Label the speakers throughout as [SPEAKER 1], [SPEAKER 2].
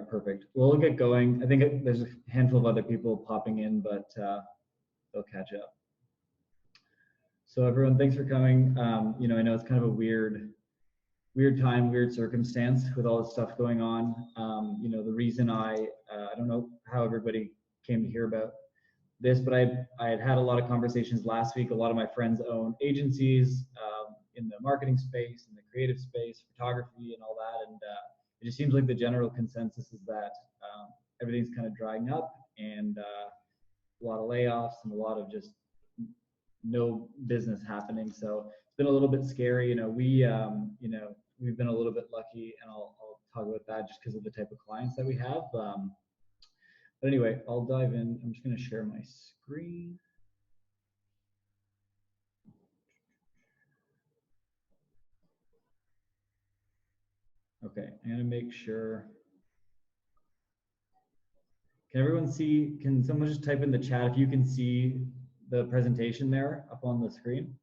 [SPEAKER 1] right, perfect. We'll get going. I think there's a handful of other people popping in, but they'll catch up. So everyone, thanks for coming. You know, I know it's kind of a weird time, weird circumstance with all this stuff going on. You know, the reason I don't know how everybody came to hear about this, but I had a lot of conversations last week. A lot of my friends own agencies in the marketing space, in the creative space, photography and all that. And it just seems like the general consensus is that everything's kind of drying up, and a lot of layoffs and a lot of just no business happening. So it's been a little bit scary. You know, we've been a little bit lucky, and I'll talk about that just because of the type of clients that we have. But anyway, I'll dive in. I'm just going to share my screen. Okay, I'm going to make sure. Can everyone see? Can someone just type in the chat if you can see the presentation there up on the screen?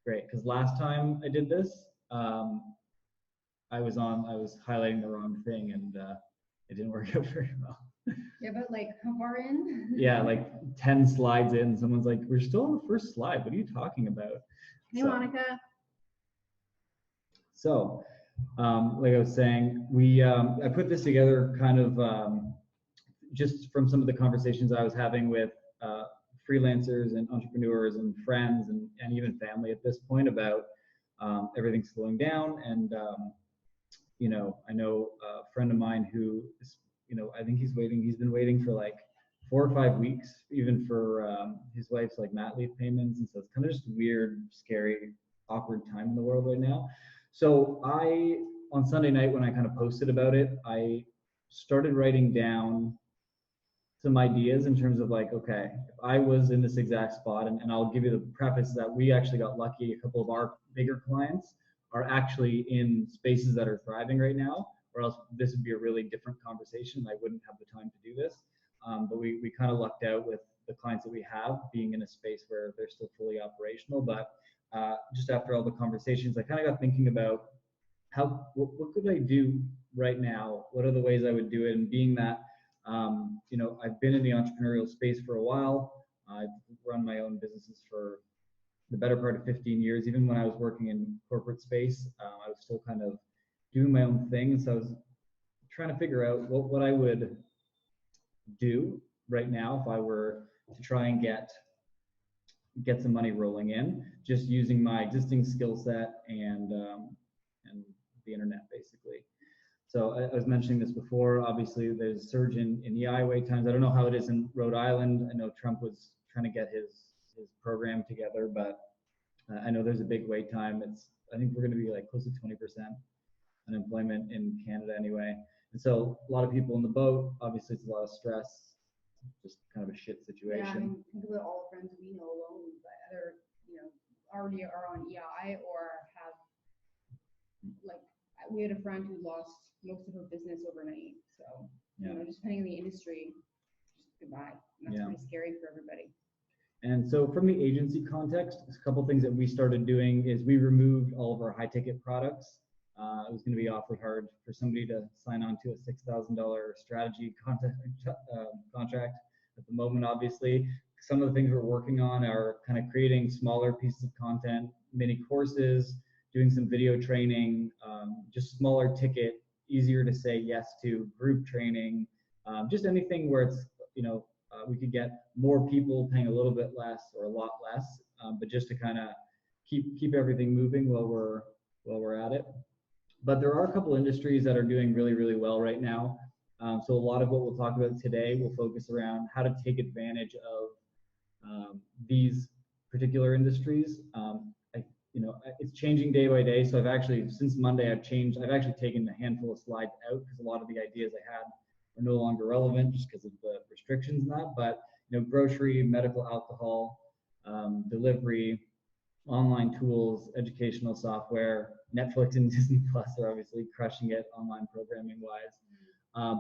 [SPEAKER 1] Great, because last time I did this, I was highlighting the wrong thing, and it didn't work out very well.
[SPEAKER 2] Yeah, but like how far in?
[SPEAKER 1] Yeah, like 10 slides in, someone's like, "We're still on the first slide. What are you talking about?"
[SPEAKER 2] Hey, Monica.
[SPEAKER 1] So, like I was saying, I put this together kind of just from some of the conversations I was having with freelancers and entrepreneurs and friends and even family at this point about everything slowing down. And you know, I know a friend of mine who is, you know, I think he's been waiting for like 4 or 5 weeks, even for his wife's like mat leave payments. And so it's kind of just a weird, scary, awkward time in the world right now. So on Sunday night, when I kind of posted about it, I started writing down some ideas in terms of like, okay, if I was in this exact spot, and I'll give you the preface that we actually got lucky. A couple of our bigger clients are actually in spaces that are thriving right now, or else this would be a really different conversation. I wouldn't have the time to do this. But we kind of lucked out with the clients that we have being in a space where they're still fully operational. But just after all the conversations, I kind of got thinking about what could I do right now? What are the ways I would do it? And being that, you know, I've been in the entrepreneurial space for a while. I've run my own businesses for the better part of 15 years. Even when I was working in corporate space, I was still kind of doing my own thing. So I was trying to figure out what I would do right now if I were to try and get some money rolling in, just using my existing skill set and the internet, basically. So I was mentioning this before. Obviously, there's a surge in EI wait times. I don't know how it is in Rhode Island. I know Trump was trying to get his program together, but I know there's a big wait time. I think we're going to be like close to 20% unemployment in Canada anyway. And so a lot of people in the boat. Obviously, it's a lot of stress. Just kind of a shit situation.
[SPEAKER 2] Yeah, I mean, think about all the friends we know alone that either, you know, already are on EI or have, like, we had a friend who lost most of her business overnight. So, you know, just depending on the industry, just goodbye. And that's pretty scary for everybody.
[SPEAKER 1] And so from the agency context, a couple things that we started doing is we removed all of our high ticket products. It was going to be awfully hard for somebody to sign on to a $6,000 strategy contract at the moment. Obviously, some of the things we're working on are kind of creating smaller pieces of content, mini courses, doing some video training, just smaller ticket, easier to say yes to, group training, just anything where it's, you know, we could get more people paying a little bit less or a lot less, but just to kind of keep everything moving while we're at it. But there are a couple industries that are doing really, really well right now. So a lot of what we'll talk about today will focus around how to take advantage of these particular industries. You know, it's changing day by day. So I've actually, since Monday, I've actually taken a handful of slides out because a lot of the ideas I had are no longer relevant just because of the restrictions and that. But, you know, grocery, medical alcohol, delivery, online tools, educational software, Netflix and Disney Plus are obviously crushing it online programming wise.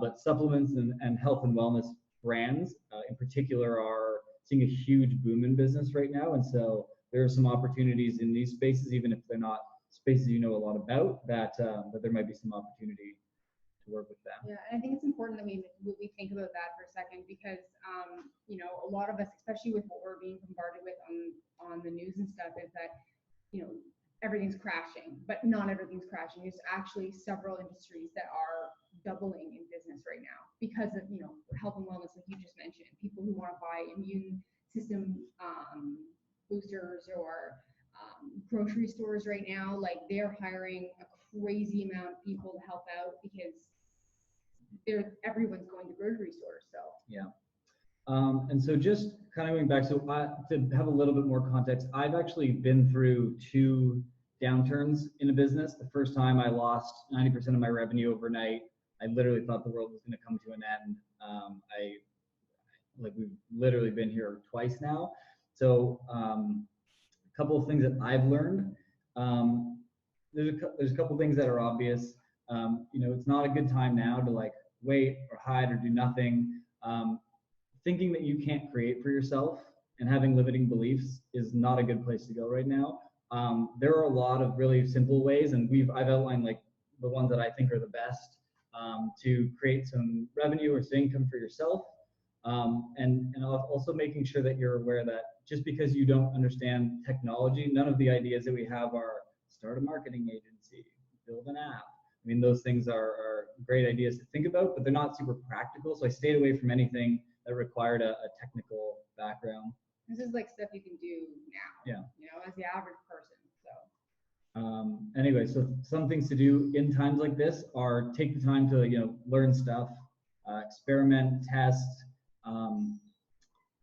[SPEAKER 1] But supplements and health and wellness brands in particular are seeing a huge boom in business right now. And so there are some opportunities in these spaces, even if they're not spaces you know a lot about, that there might be some opportunity work with them.
[SPEAKER 2] Yeah, and I think it's important that we think about that for a second because you know, a lot of us, especially with what we're being bombarded with on the news and stuff, is that, you know, everything's crashing, but not everything's crashing. There's actually several industries that are doubling in business right now because of, you know, health and wellness, like you just mentioned, people who want to buy immune system boosters or grocery stores right now, like they're hiring a crazy amount of people to help out because everyone's going to grocery stores. So
[SPEAKER 1] Yeah. And so just kind of going back, so to have a little bit more context, I've actually been through 2 downturns in a business. The first time I lost 90% of my revenue overnight. I literally thought the world was going to come to an end. We've literally been here twice now. So a couple of things that I've learned. There's a couple of things that are obvious. You know, it's not a good time now to like wait or hide or do nothing. Thinking that you can't create for yourself and having limiting beliefs is not a good place to go right now. There are a lot of really simple ways, and I've outlined like the ones that I think are the best to create some revenue or some income for yourself. And also making sure that you're aware that just because you don't understand technology, none of the ideas that we have are start a marketing agency, build an app. I mean, those things are great ideas to think about, but they're not super practical. So I stayed away from anything that required a technical background.
[SPEAKER 2] this is like stuff you can do now.
[SPEAKER 1] Yeah.
[SPEAKER 2] You know, as the average person. So.
[SPEAKER 1] Anyway, so some things to do in times like this are take the time to, you know, learn stuff, experiment, test,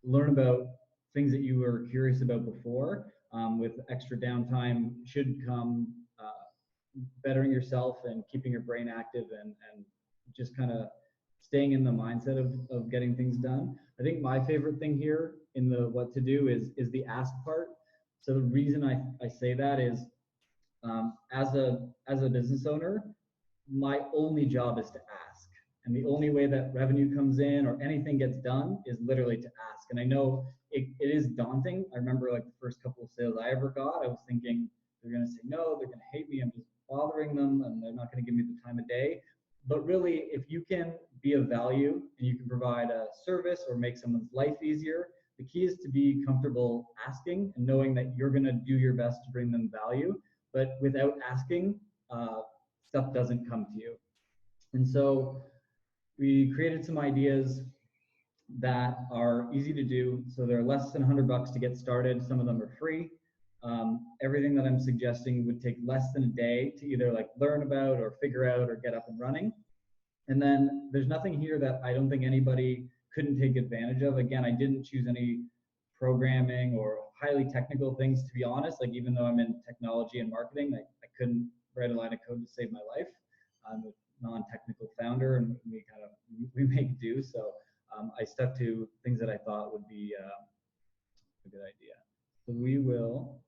[SPEAKER 1] learn about things that you were curious about before. With extra downtime should come bettering yourself and keeping your brain active and just kind of staying in the mindset of getting things done. I think my favorite thing here in the what to do is the ask part. So the reason I say that is as a business owner, my only job is to ask. And the only way that revenue comes in or anything gets done is literally to ask. And I know it is daunting. I remember like the first couple of sales I ever got, I was thinking they're going to say no, they're going to hate me, I'm just bothering them, and they're not going to give me the time of day. But really, if you can be of value and you can provide a service or make someone's life easier, the key is to be comfortable asking and knowing that you're going to do your best to bring them value. But without asking, stuff doesn't come to you. And so we created some ideas that are easy to do. So they're less than $100 to get started. Some of them are free. Everything that I'm suggesting would take less than a day to either like learn about or figure out or get up and running. And then there's nothing here that I don't think anybody couldn't take advantage of. Again, I didn't choose any programming or highly technical things, to be honest. Like even though I'm in technology and marketing, I couldn't write a line of code to save my life. I'm a non-technical founder and we make do. So I stuck to things that I thought would be a good idea. So we will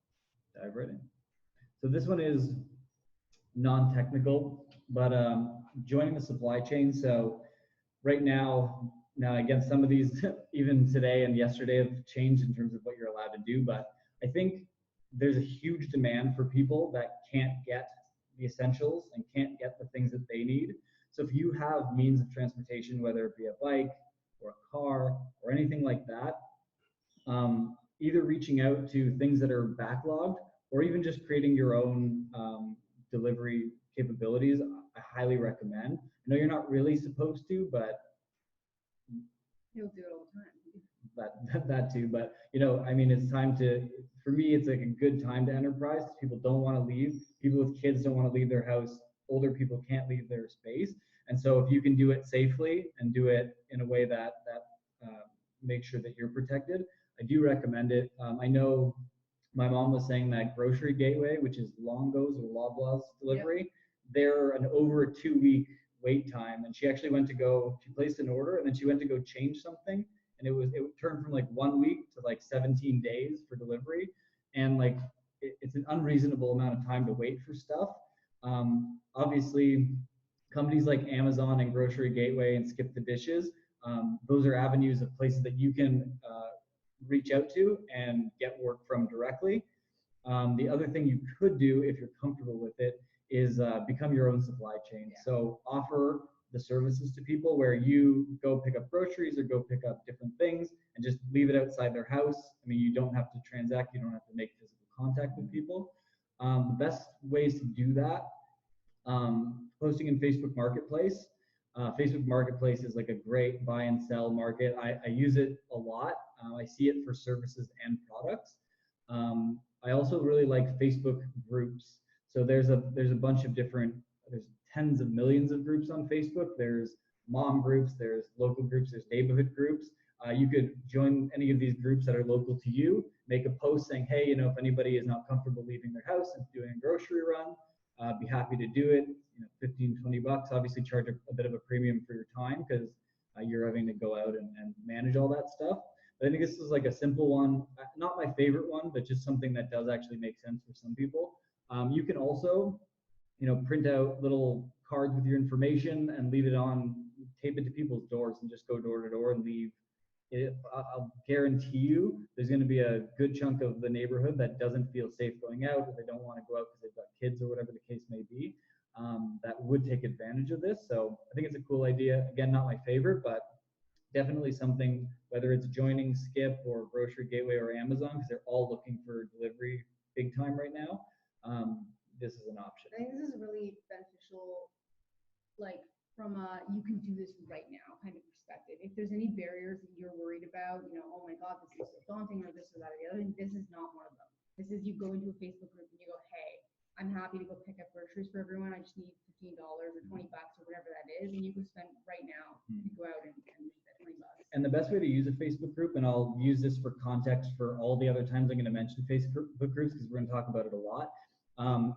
[SPEAKER 1] dive right in. So this one is non-technical, but joining the supply chain. So right now again, some of these even today and yesterday have changed in terms of what you're allowed to do, but I think there's a huge demand for people that can't get the essentials and can't get the things that they need. So if you have means of transportation, whether it be a bike or a car or anything like that, either reaching out to things that are backlogged or even just creating your own delivery capabilities, I highly recommend. I know you're not really supposed to, but
[SPEAKER 2] you'll do it all the time.
[SPEAKER 1] That too, but you know, I mean, it's time to, for me, it's like a good time to enterprise. People don't want to leave. People with kids don't want to leave their house. Older people can't leave their space. And so if you can do it safely and do it in a way that makes sure that you're protected, I do recommend it. I know my mom was saying that Grocery Gateway, which is Longo's or Loblaws delivery, yep, they're an over 2-week wait time. And she actually she placed an order and then she went to go change something. And it turned from like 1 week to like 17 days for delivery. And like, it's an unreasonable amount of time to wait for stuff. Obviously, companies like Amazon and Grocery Gateway and Skip the Dishes, those are avenues of places that you can reach out to and get work from directly. The other thing you could do if you're comfortable with it is become your own supply chain. Yeah. So offer the services to people where you go pick up groceries or go pick up different things and just leave it outside their house. I mean, you don't have to transact, you don't have to make physical contact with people. The best ways to do that, posting in Facebook Marketplace. Facebook Marketplace is like a great buy and sell market. I use it a lot. I see it for services and products. I also really like Facebook groups. So there's a bunch of different, there's tens of millions of groups on Facebook. There's mom groups, there's local groups, there's neighborhood groups. You could join any of these groups that are local to you, make a post saying, hey, you know, if anybody is not comfortable leaving their house and doing a grocery run, be happy to do it. You know, 15, 20 bucks. Obviously charge a bit of a premium for your time because you're having to go out and manage all that stuff. But I think this is like a simple one, not my favorite one, but just something that does actually make sense for some people. You can also, you know, print out little cards with your information and leave it on, tape it to people's doors and just go door to door and leave. I'll guarantee you there's going to be a good chunk of the neighborhood that doesn't feel safe going out, or they don't want to go out because they've got kids or whatever the case may be, that would take advantage of this. So I think it's a cool idea. Again, not my favorite, but definitely something, whether it's joining Skip or Grocery Gateway or Amazon, because they're all looking for delivery big time right now. This is an option.
[SPEAKER 2] I think this is really beneficial, like from a you can do this right now kind of perspective. If there's any barriers that you're worried about, you know, oh my God, this is so daunting, or this or that or the other, this is not one of them. This is you go into a Facebook group and you go, hey, I'm happy to go pick up groceries for everyone. I just need $15 or 20 bucks or whatever that is, and you can spend right now. You go out and leave that 20 bucks.
[SPEAKER 1] And the best way to use a Facebook group, and I'll use this for context for all the other times I'm going to mention Facebook groups because we're going to talk about it a lot.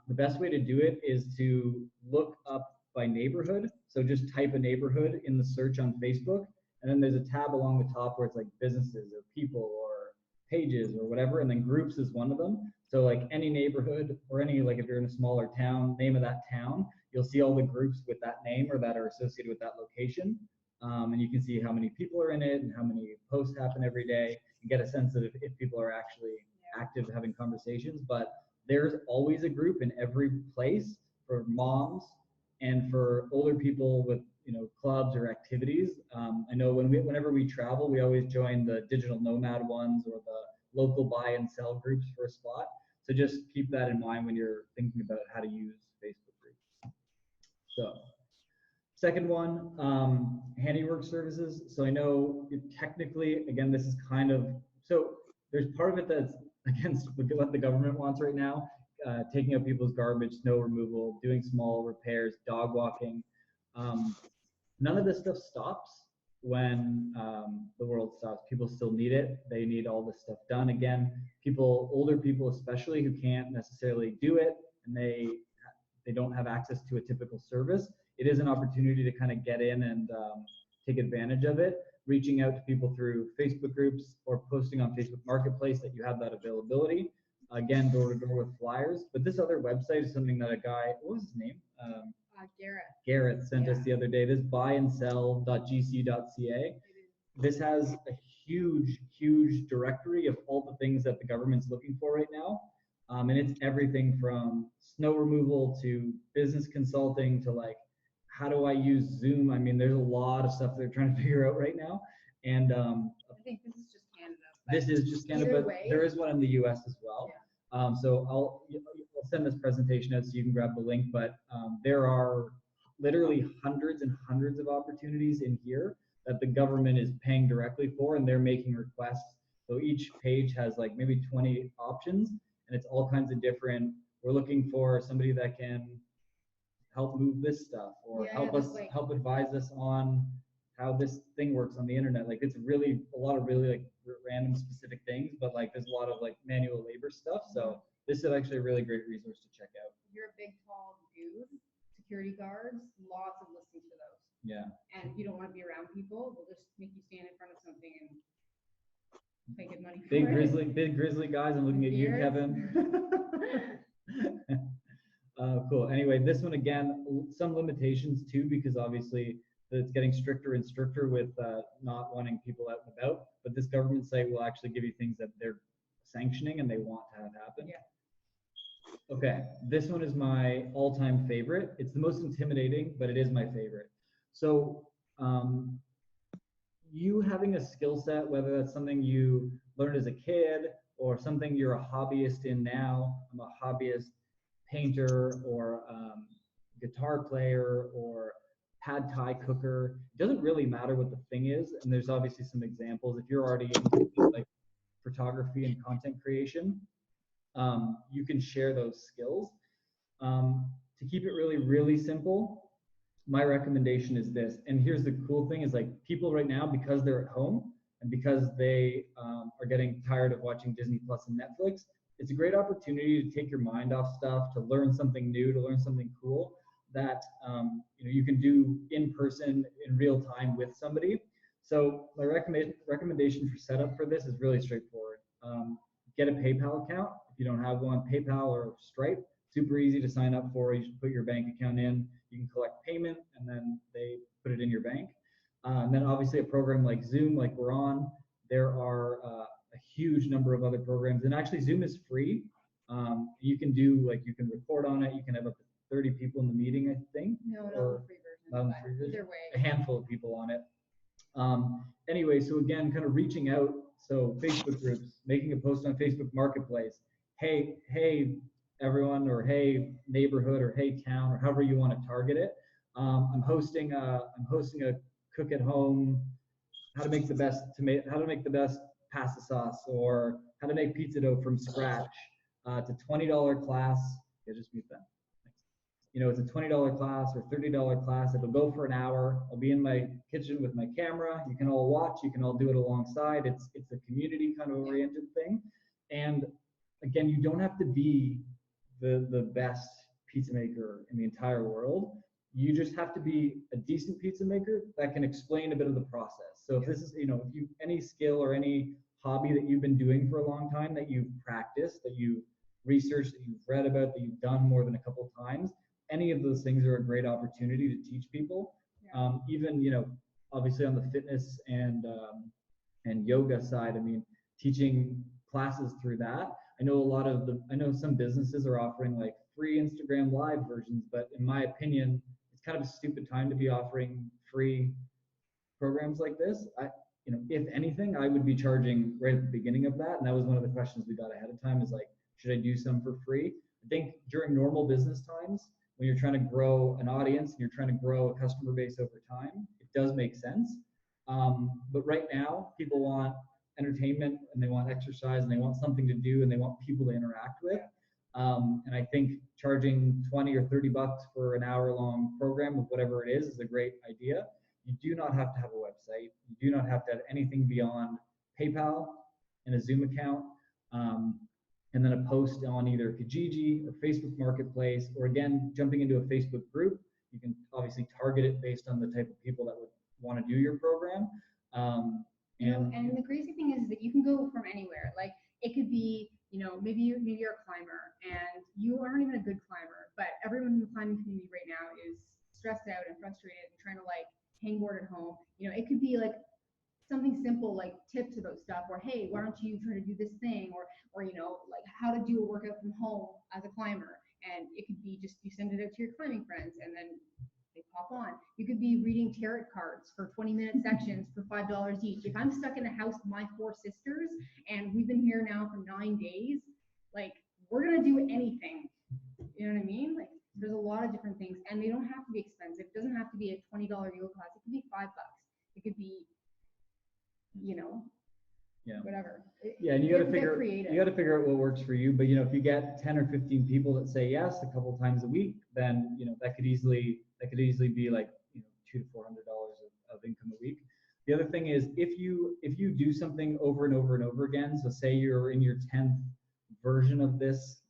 [SPEAKER 1] The best way to do it is to look up by neighborhood. So just type a neighborhood in the search on Facebook, and then there's a tab along the top where it's like businesses or people or pages or whatever, and then groups is one of them. So like any neighborhood or any, like if you're in a smaller town, name of that town, you'll see all the groups with that name or that are associated with that location. And you can see how many people are in it and how many posts happen every day, and get a sense of if people are actually active having conversations. But there's always a group in every place for moms and for older people with, you know, clubs or activities. I know whenever we travel, we always join the digital nomad ones or the local buy and sell groups for a spot. So just keep that in mind when you're thinking about how to use Facebook groups. So second one, Handywork Services. So I know technically, again, this is kind of, so there's part of it that's against what the government wants right now. Taking out people's garbage, snow removal, doing small repairs, dog walking. None of this stuff stops when the world stops. People still need it. They need all this stuff done. Again, older people especially, who can't necessarily do it, and they don't have access to a typical service. It is an opportunity to kind of get in and take advantage of it, reaching out to people through Facebook groups or posting on Facebook Marketplace that you have that availability. Again, door to door with flyers. But this other website is something that a guy, what was his name? Garrett sent us the other day. This buyandSell.gc.ca. This has a huge directory of all the things that the government's looking for right now. And it's everything from snow removal to business consulting to like, how do I use Zoom? I mean, there's a lot of stuff they're trying to figure out right now. And I
[SPEAKER 2] think this is just Canada.
[SPEAKER 1] This is just Canada, but there is one in the US as well. So I'll send this presentation out so you can grab the link, but there are literally hundreds and hundreds of opportunities in here that the government is paying directly for, and they're making requests. So each page has like maybe 20 options, and it's all kinds of different. We're looking for somebody that can help move this stuff, or help advise us on how this thing works on the internet. Like it's really a lot of really like random specific things, but like there's a lot of like manual labor stuff. So this is actually a really great resource to check out.
[SPEAKER 2] If you're a big, tall dude, security guards, lots of listings for those.
[SPEAKER 1] Yeah.
[SPEAKER 2] And if you don't want to be around people, they'll just make you stand in front of something and pay good money for
[SPEAKER 1] big
[SPEAKER 2] it.
[SPEAKER 1] Big grizzly guys. I'm looking at you, Kevin. Cool. Anyway, this one again, some limitations too, because obviously it's getting stricter and stricter with not wanting people out and about. But this government site will actually give you things that they're sanctioning and they want to have happen.
[SPEAKER 2] Yeah.
[SPEAKER 1] Okay, this one is my all-time favorite. It's the most intimidating, but it is my favorite. So you having a skill set, whether that's something you learned as a kid or something you're a hobbyist in now. I'm a hobbyist painter or guitar player or pad thai cooker. It doesn't really matter what the thing is. And there's obviously some examples. If you're already into like photography and content creation, you can share those skills. To keep it really, really simple, my recommendation is this. And here's the cool thing is like people right now, because they're at home and because they are getting tired of watching Disney Plus and Netflix, it's a great opportunity to take your mind off stuff, to learn something new, to learn something cool that you can do in person in real time with somebody. So my recommendation for setup for this is really straightforward. Get a PayPal account. If you don't have one, PayPal or Stripe, super easy to sign up for. You just put your bank account in, you can collect payment, and then they put it in your bank. And then obviously a program like Zoom, like we're on, there are a huge number of other programs. And actually Zoom is free. You can do, like you can record on it. You can have up to 30 people in the meeting, I think.
[SPEAKER 2] No, not the free version.
[SPEAKER 1] Not the free version.
[SPEAKER 2] Either way.
[SPEAKER 1] A handful of people on it. Anyway, so again, kind of reaching out. So Facebook groups, making a post on Facebook Marketplace. Hey, everyone, or hey neighborhood, or hey town, or however you want to target it. I'm hosting a cook at home, how to make the best pasta sauce, or how to make pizza dough from scratch. It's a $20 class. Yeah, just mute that. It's a $20 class or $30 class. It'll go for an hour. I'll be in my kitchen with my camera. You can all watch. You can all do it alongside. It's a community kind of oriented thing. And again, you don't have to be the best pizza maker in the entire world. You just have to be a decent pizza maker that can explain a bit of the process. So if this is, if you any skill or any hobby that you've been doing for a long time, that you've practiced, that you've researched, that you've read about, that you've done more than a couple of times, any of those things are a great opportunity to teach people. Even, obviously on the fitness and yoga side, I mean, teaching classes through that. I know some businesses are offering like free Instagram live versions, but in my opinion, it's kind of a stupid time to be offering free programs like this. If anything, I would be charging right at the beginning of that. And that was one of the questions we got ahead of time is like, should I do some for free? I think during normal business times, when you're trying to grow an audience and you're trying to grow a customer base over time, it does make sense. But right now, people want entertainment and they want exercise and they want something to do and they want people to interact with. And I think charging 20 or 30 bucks for an hour-long program of whatever it is a great idea. You do not have to have a website. You do not have to have anything beyond PayPal and a Zoom account. And then a post on either Kijiji or Facebook Marketplace, or again, jumping into a Facebook group. You can obviously target it based on the type of people that would want to do your program.
[SPEAKER 2] And the crazy thing is that you can go from anywhere. Like it could be, maybe you're a climber and you aren't even a good climber, but everyone in the climbing community right now is stressed out and frustrated and trying to like hangboard at home. It could be like something simple like tips about stuff, or hey, why don't you try to do this thing, or like how to do a workout from home as a climber. And it could be just you send it out to your climbing friends and then they pop on. You could be reading tarot cards for 20-minute sections for $5 each. If I'm stuck in a house with my 4 sisters and we've been here now for 9 days, like we're gonna do anything. You know what I mean? Like there's a lot of different things, and they don't have to be expensive. It doesn't have to be a $20 yoga class. It could be $5. It could be, whatever.
[SPEAKER 1] Yeah, and you got to figure out what works for you. But if you get 10 or 15 people that say yes a couple times a week, then that could easily be like $200 to $400 of income a week. The other thing is if you do something over and over and over again, so say you're in your 10th version of this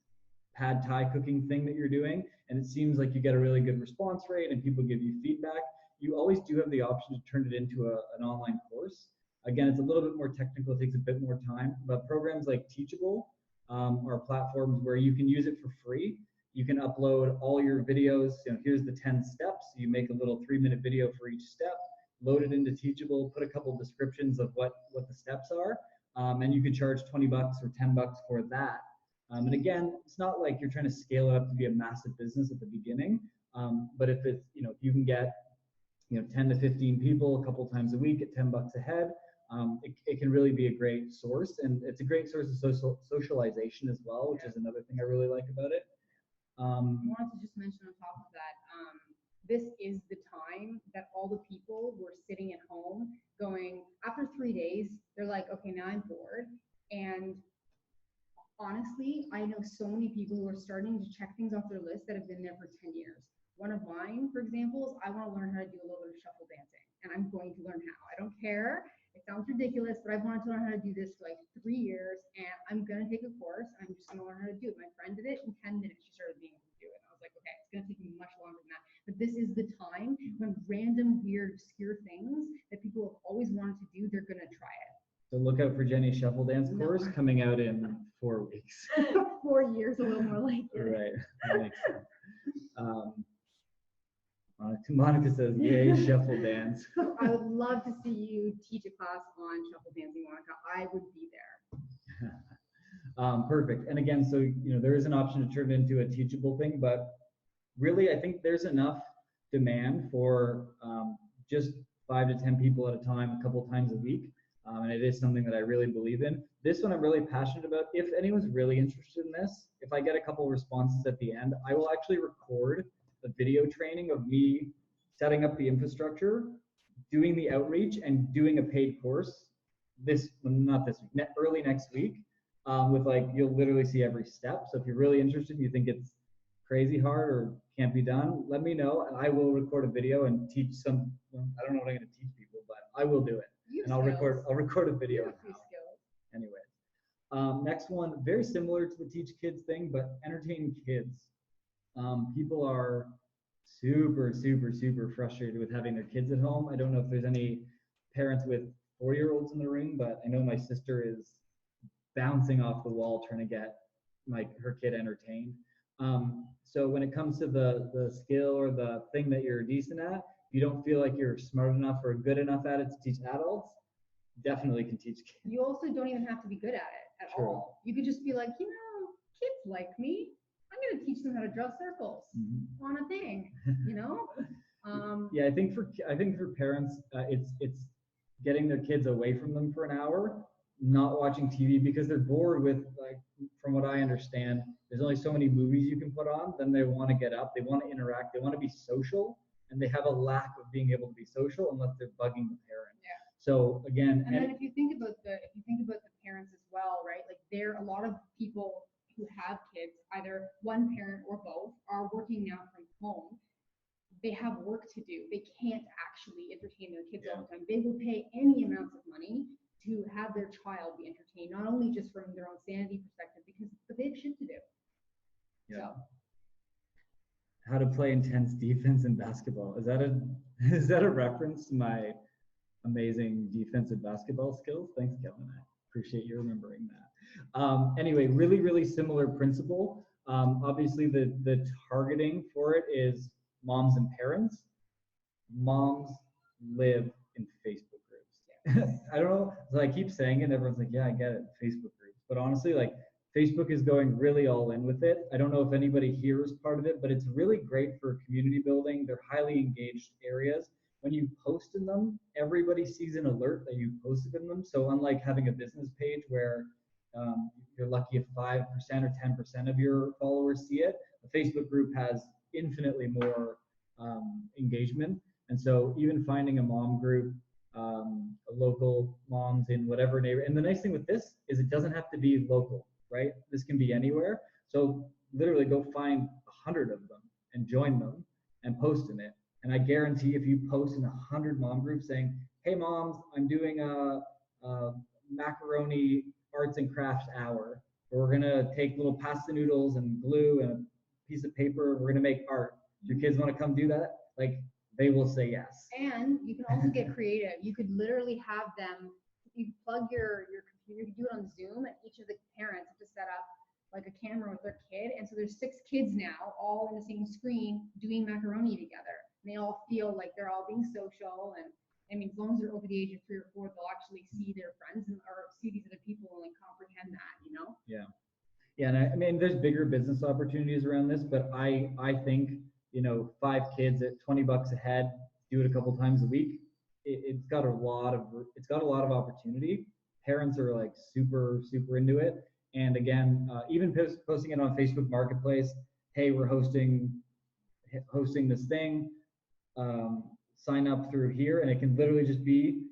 [SPEAKER 1] pad thai cooking thing that you're doing, and it seems like you get a really good response rate and people give you feedback, you always do have the option to turn it into an online course. Again, it's a little bit more technical, it takes a bit more time, but programs like Teachable are platforms where you can use it for free. You can upload all your videos. Here's the 10 steps. You make a little 3-minute video for each step, load it into Teachable, put a couple descriptions of what the steps are, and you could charge 20 bucks or 10 bucks for that. And again, it's not like you're trying to scale it up to be a massive business at the beginning, but if it's, if you can get 10 to 15 people a couple times a week at $10 a head. It can really be a great source, and it's a great source of socialization as well, which is another thing I really like about it.
[SPEAKER 2] I wanted to just mention on top of that, this is the time that all the people who are sitting at home going, after 3 days, they're like, okay, now I'm bored. And honestly, I know so many people who are starting to check things off their list that have been there for 10 years. One of mine, for example, is I want to learn how to do a little bit of shuffle dancing, and I'm going to learn how. I don't care. It sounds ridiculous, but I've wanted to learn how to do this for like 3 years, and I'm going to take a course. I'm just going to learn how to do it. My friend did it in 10 minutes. She started being able to do it. I was like, okay, it's going to take me much longer than that. But this is the time when random, weird, obscure things that people have always wanted to do, they're going to try it.
[SPEAKER 1] So look out for Jenny's shuffle dance course coming out in 4 weeks.
[SPEAKER 2] 4 years, a little more like it.
[SPEAKER 1] Right, that makes sense. Monica says, yay, shuffle dance.
[SPEAKER 2] I would love to see you teach a class on shuffle dancing, Monica. I would be there.
[SPEAKER 1] Perfect. And again, so there is an option to turn it into a teachable thing, but really I think there's enough demand for just 5 to 10 people at a time, a couple times a week. And it is something that I really believe in. This one I'm really passionate about. If anyone's really interested in this, if I get a couple responses at the end, I will actually record a video training of me setting up the infrastructure, doing the outreach, and doing a paid course early next week, with you'll literally see every step. So if you're really interested, you think it's crazy hard or can't be done, let me know, and I will record a video and teach some. I don't know what I'm going to teach people, but I will do it. And I'll record a video. Anyways, next one, very similar to the teach kids thing, but entertain kids. People are super, super, super frustrated with having their kids at home. I don't know if there's any parents with 4-year-olds in the room, but I know my sister is bouncing off the wall trying to get her kid entertained. So when it comes to the skill or the thing that you're decent at, if you don't feel like you're smart enough or good enough at it to teach adults, definitely can teach kids.
[SPEAKER 2] You also don't even have to be good at it at all. You could just be like, kids like me. I'm going to teach them how to draw circles on a thing,
[SPEAKER 1] Yeah, I think for parents, it's getting their kids away from them for an hour, not watching TV because they're bored with, from what I understand, there's only so many movies you can put on. Then they want to get up, they want to interact, they want to be social, and they have a lack of being able to be social unless they're bugging the parent.
[SPEAKER 2] Yeah.
[SPEAKER 1] So again,
[SPEAKER 2] and then if you think about the parents as well, right? Like there are a lot of people who have kids, either one parent or both, are working now from home. They have work to do. They can't actually entertain their kids all the time. They will pay any amounts of money to have their child be entertained, not only just from their own sanity perspective, but they have shit to do.
[SPEAKER 1] Yeah. So. How to play intense defense in basketball. Is that a reference to my amazing defensive basketball skills? Thanks, Kevin. I appreciate you remembering that. Anyway, really, really similar principle. Obviously, the targeting for it is moms and parents. Moms live in Facebook groups. I don't know. So I keep saying it, and everyone's like, yeah, I get it, Facebook groups. But honestly, Facebook is going really all in with it. I don't know if anybody here is part of it, but it's really great for community building. They're highly engaged areas. When you post in them, everybody sees an alert that you posted in them. So unlike having a business page where you're lucky if 5% or 10% of your followers see it, a Facebook group has infinitely more engagement. And so even finding a mom group, local moms in whatever neighborhood, and the nice thing with this is it doesn't have to be local, right? This can be anywhere. So literally go find 100 of them and join them and post in it. And I guarantee if you post in 100 mom groups saying, hey moms, I'm doing a macaroni arts and crafts hour, where we're gonna take little pasta noodles and glue and a piece of paper, we're gonna make art. Do your kids wanna come do that? They will say yes.
[SPEAKER 2] And you can also get creative. You could literally have them, you plug your computer, you can do it on Zoom, and each of the parents have to set up a camera with their kid. And so there's 6 kids now, all in the same screen, doing macaroni together. And they all feel like they're all being social. And I mean, as long as they're over the age of 3 or 4, they'll actually see their friends or see these other people and comprehend that,
[SPEAKER 1] Yeah. Yeah, and I mean, there's bigger business opportunities around this, but I think, 5 kids at $20 a head, do it a couple times a week, it's got a lot of opportunity. Parents are like super into it. And again, even posting it on Facebook Marketplace, hey, we're hosting this thing. Sign up through here, and it can literally just be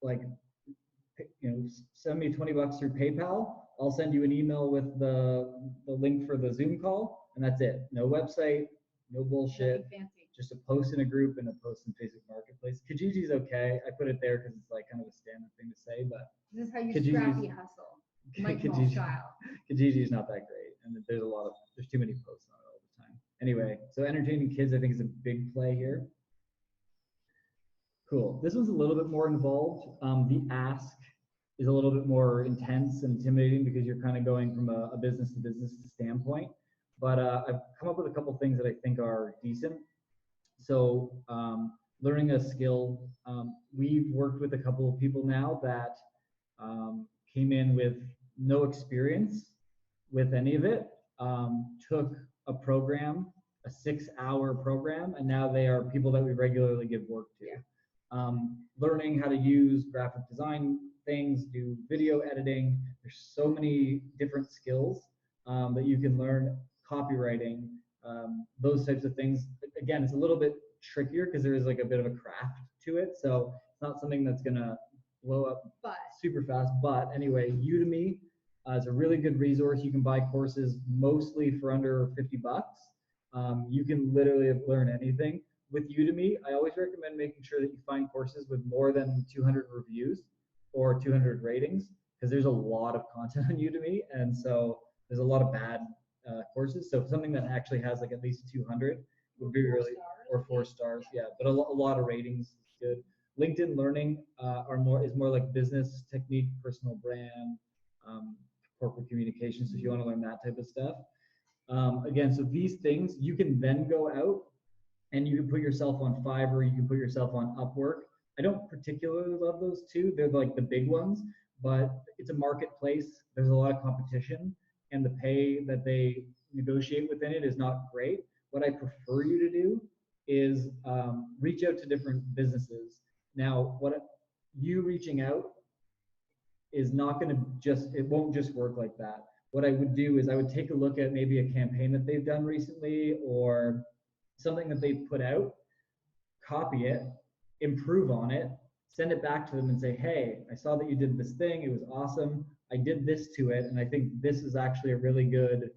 [SPEAKER 1] like, send me $20 through PayPal. I'll send you an email with the link for the Zoom call, and that's it. No website, no bullshit. Just a post in a group and a post in Facebook Marketplace. Kijiji's okay. I put it there because it's like kind of a standard thing to say, but
[SPEAKER 2] this is how you scrappy hustle.
[SPEAKER 1] Kijiji is not that great, and there's too many posts on it all the time. Anyway, so entertaining kids, I think, is a big play here. Cool. This one's a little bit more involved. The ask is a little bit more intense and intimidating because you're kind of going from a business to business standpoint. But I've come up with a couple things that I think are decent. So learning a skill. We've worked with a couple of people now that came in with no experience with any of it, took a program, a 6-hour program, and now they are people that we regularly give work to. Learning how to use graphic design things, do video editing. There's so many different skills that you can learn, copywriting, those types of things. Again, it's a little bit trickier because there is like a bit of a craft to it. So it's not something that's gonna blow up super fast. But anyway, Udemy is a really good resource. You can buy courses mostly for under $50. You can literally learn anything. With Udemy, I always recommend making sure that you find courses with more than 200 reviews or 200 ratings, because there's a lot of content on Udemy, and so there's a lot of bad courses. So something that actually has like at least 200 would be really, or 4 stars, yeah. But a lot of ratings is good. LinkedIn Learning is more like business technique, personal brand, corporate communications. So if you want to learn that type of stuff, again, so these things you can then go out and you can put yourself on Fiverr, you can put yourself on Upwork. I don't particularly love those two. They're like the big ones, but it's a marketplace. There's a lot of competition, and the pay that they negotiate within it is not great. What I prefer you to do is reach out to different businesses. Now, you reaching out is not going to it won't just work like that. What I would do is I would take a look at maybe a campaign that they've done recently or something that they've put out, copy it, improve on it, send it back to them and say, hey, I saw that you did this thing. It was awesome. I did this to it, and I think this is actually a really good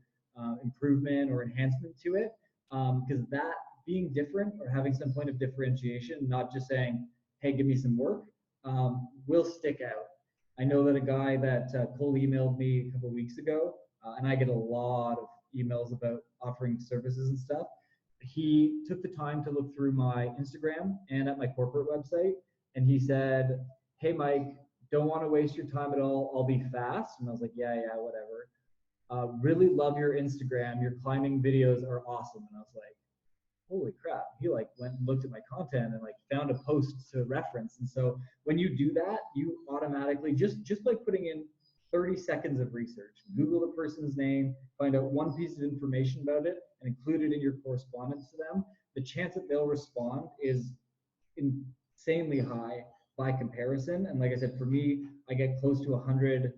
[SPEAKER 1] improvement or enhancement to it. Because that being different or having some point of differentiation, not just saying, hey, give me some work, will stick out. I know that a guy that Cole emailed me a couple of weeks ago, and I get a lot of emails about offering services and stuff. He took the time to look through my Instagram and at my corporate website, and he said, hey, Mike, don't want to waste your time at all. I'll be fast. And I was like, yeah, whatever. Really love your Instagram. Your climbing videos are awesome. And I was like, holy crap. He like went and looked at my content and like found a post to reference. And so when you do that, you automatically, just by putting in 30 seconds of research, Google the person's name, find out one piece of information about it, and include it in your correspondence to them, the chance that they'll respond is insanely high by comparison. And like I said, for me, I get close to 100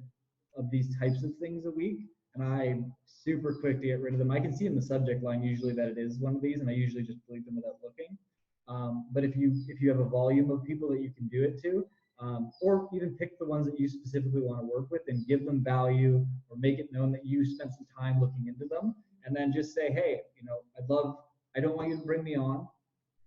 [SPEAKER 1] of these types of things a week, and I'm super quick to get rid of them. I can see in the subject line usually that it is one of these, and I usually just delete them without looking. But if you have a volume of people that you can do it to, or even pick the ones that you specifically want to work with and give them value, or make it known that you spent some time looking into them, and then just say, hey, I don't want you to bring me on.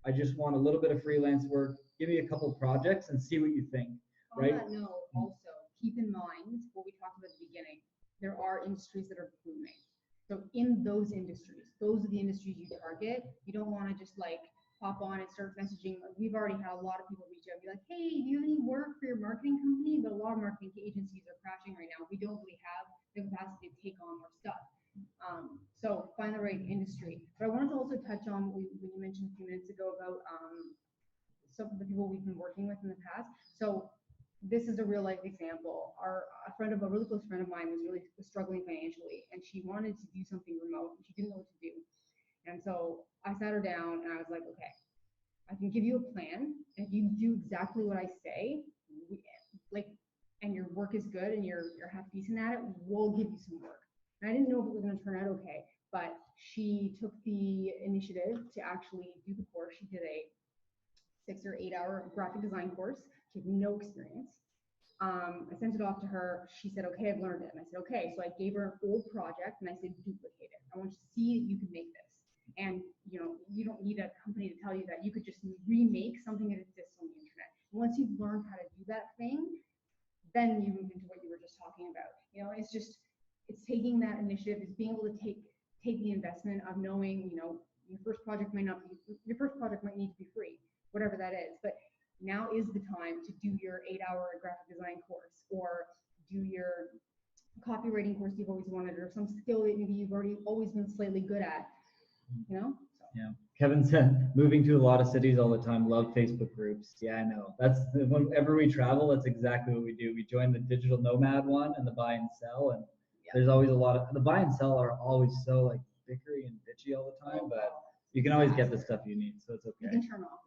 [SPEAKER 1] I just want a little bit of freelance work. Give me a couple projects and see what you think. Right?
[SPEAKER 2] On that note, also keep in mind what we talked about at the beginning. There are industries that are booming. So in those industries, those are the industries you target. You don't want to just like pop on and start messaging. We've already had a lot of people reach out and be like, hey, do you have any work for your marketing company? But a lot of marketing agencies are crashing right now. We don't really have the capacity to take on more stuff. So find the right industry. But I wanted to also touch on when you mentioned a few minutes ago about some of the people we've been working with in the past. So this is a real life example. A really close friend of mine was struggling financially, and she wanted to do something remote, and she didn't know what to do. And so I sat her down and I was like, okay, I can give you a plan. And if you do exactly what I say, like, and your work is good and you're half decent at it, we'll give you some work. And I didn't know if it was going to turn out okay, but she took the initiative to actually do the course. She did a 6 or 8 hour graphic design course. She had no experience. I sent it off to her. She said, okay, I've learned it. And I said, okay. So I gave her an old project and I said, duplicate it. I want you to see that you can make this. And you know, you don't need a company to tell you that. You could just remake something that exists on the internet. Once you've learned how to do that thing, then you move into what you were just talking about. You know, it's taking that initiative, it's being able to take the investment of knowing, you know, your first project might need to be free, whatever that is. But now is the time to do your 8-hour graphic design course, or do your copywriting course you've always wanted, or some skill that maybe you've always been slightly good at, you know? So.
[SPEAKER 1] Yeah. Kevin said, moving to a lot of cities all the time, love Facebook groups. Yeah, I know. Whenever we travel, that's exactly what we do. We join the digital nomad one and the buy and sell. And there's always a lot of, the buy and sell are always so like bickery and bitchy all the time, but you can always get the stuff you need. So it's okay.
[SPEAKER 2] You can turn off.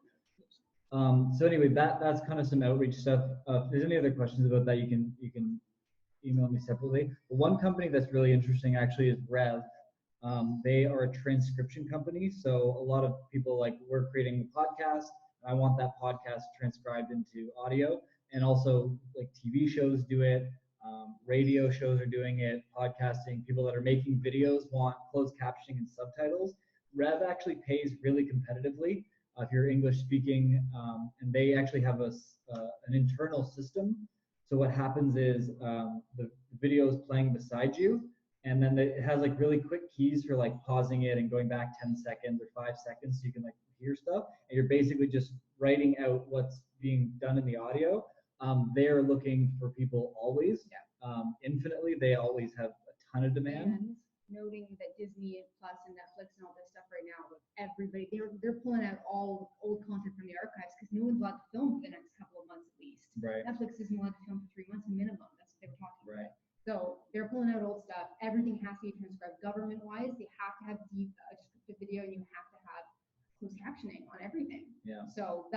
[SPEAKER 1] So anyway, that's kind of some outreach stuff. If there's any other questions about that, you can email me separately. But one company that's really interesting actually is Rev. They are a transcription company. So a lot of people, like, we're creating a podcast. I want that podcast transcribed into audio, and also like TV shows do it. Radio shows are doing it. Podcasting, people that are making videos want closed captioning and subtitles. Rev actually pays really competitively if you're English speaking, and they actually have an internal system. So what happens is the video is playing beside you, and then it has like really quick keys for like pausing it and going back 10 seconds or 5 seconds so you can like hear stuff. And you're basically just writing out what's being done in the audio. They're looking for people always, infinitely. They always have a ton of demand.
[SPEAKER 2] And noting that Disney Plus and Netflix and all this stuff right now, with everybody, they're pulling out all old content from the archives because no one's allowed to film for the next couple of months at least.
[SPEAKER 1] Right.
[SPEAKER 2] Netflix isn't allowed to film for 3 months minimum. That's what they were talking
[SPEAKER 1] Right.
[SPEAKER 2] about. So they're pulling out old stuff. Everything has to be transcribed. Government-wise, they have to have descriptive video, and you have to have closed captioning on everything.
[SPEAKER 1] Yeah.
[SPEAKER 2] So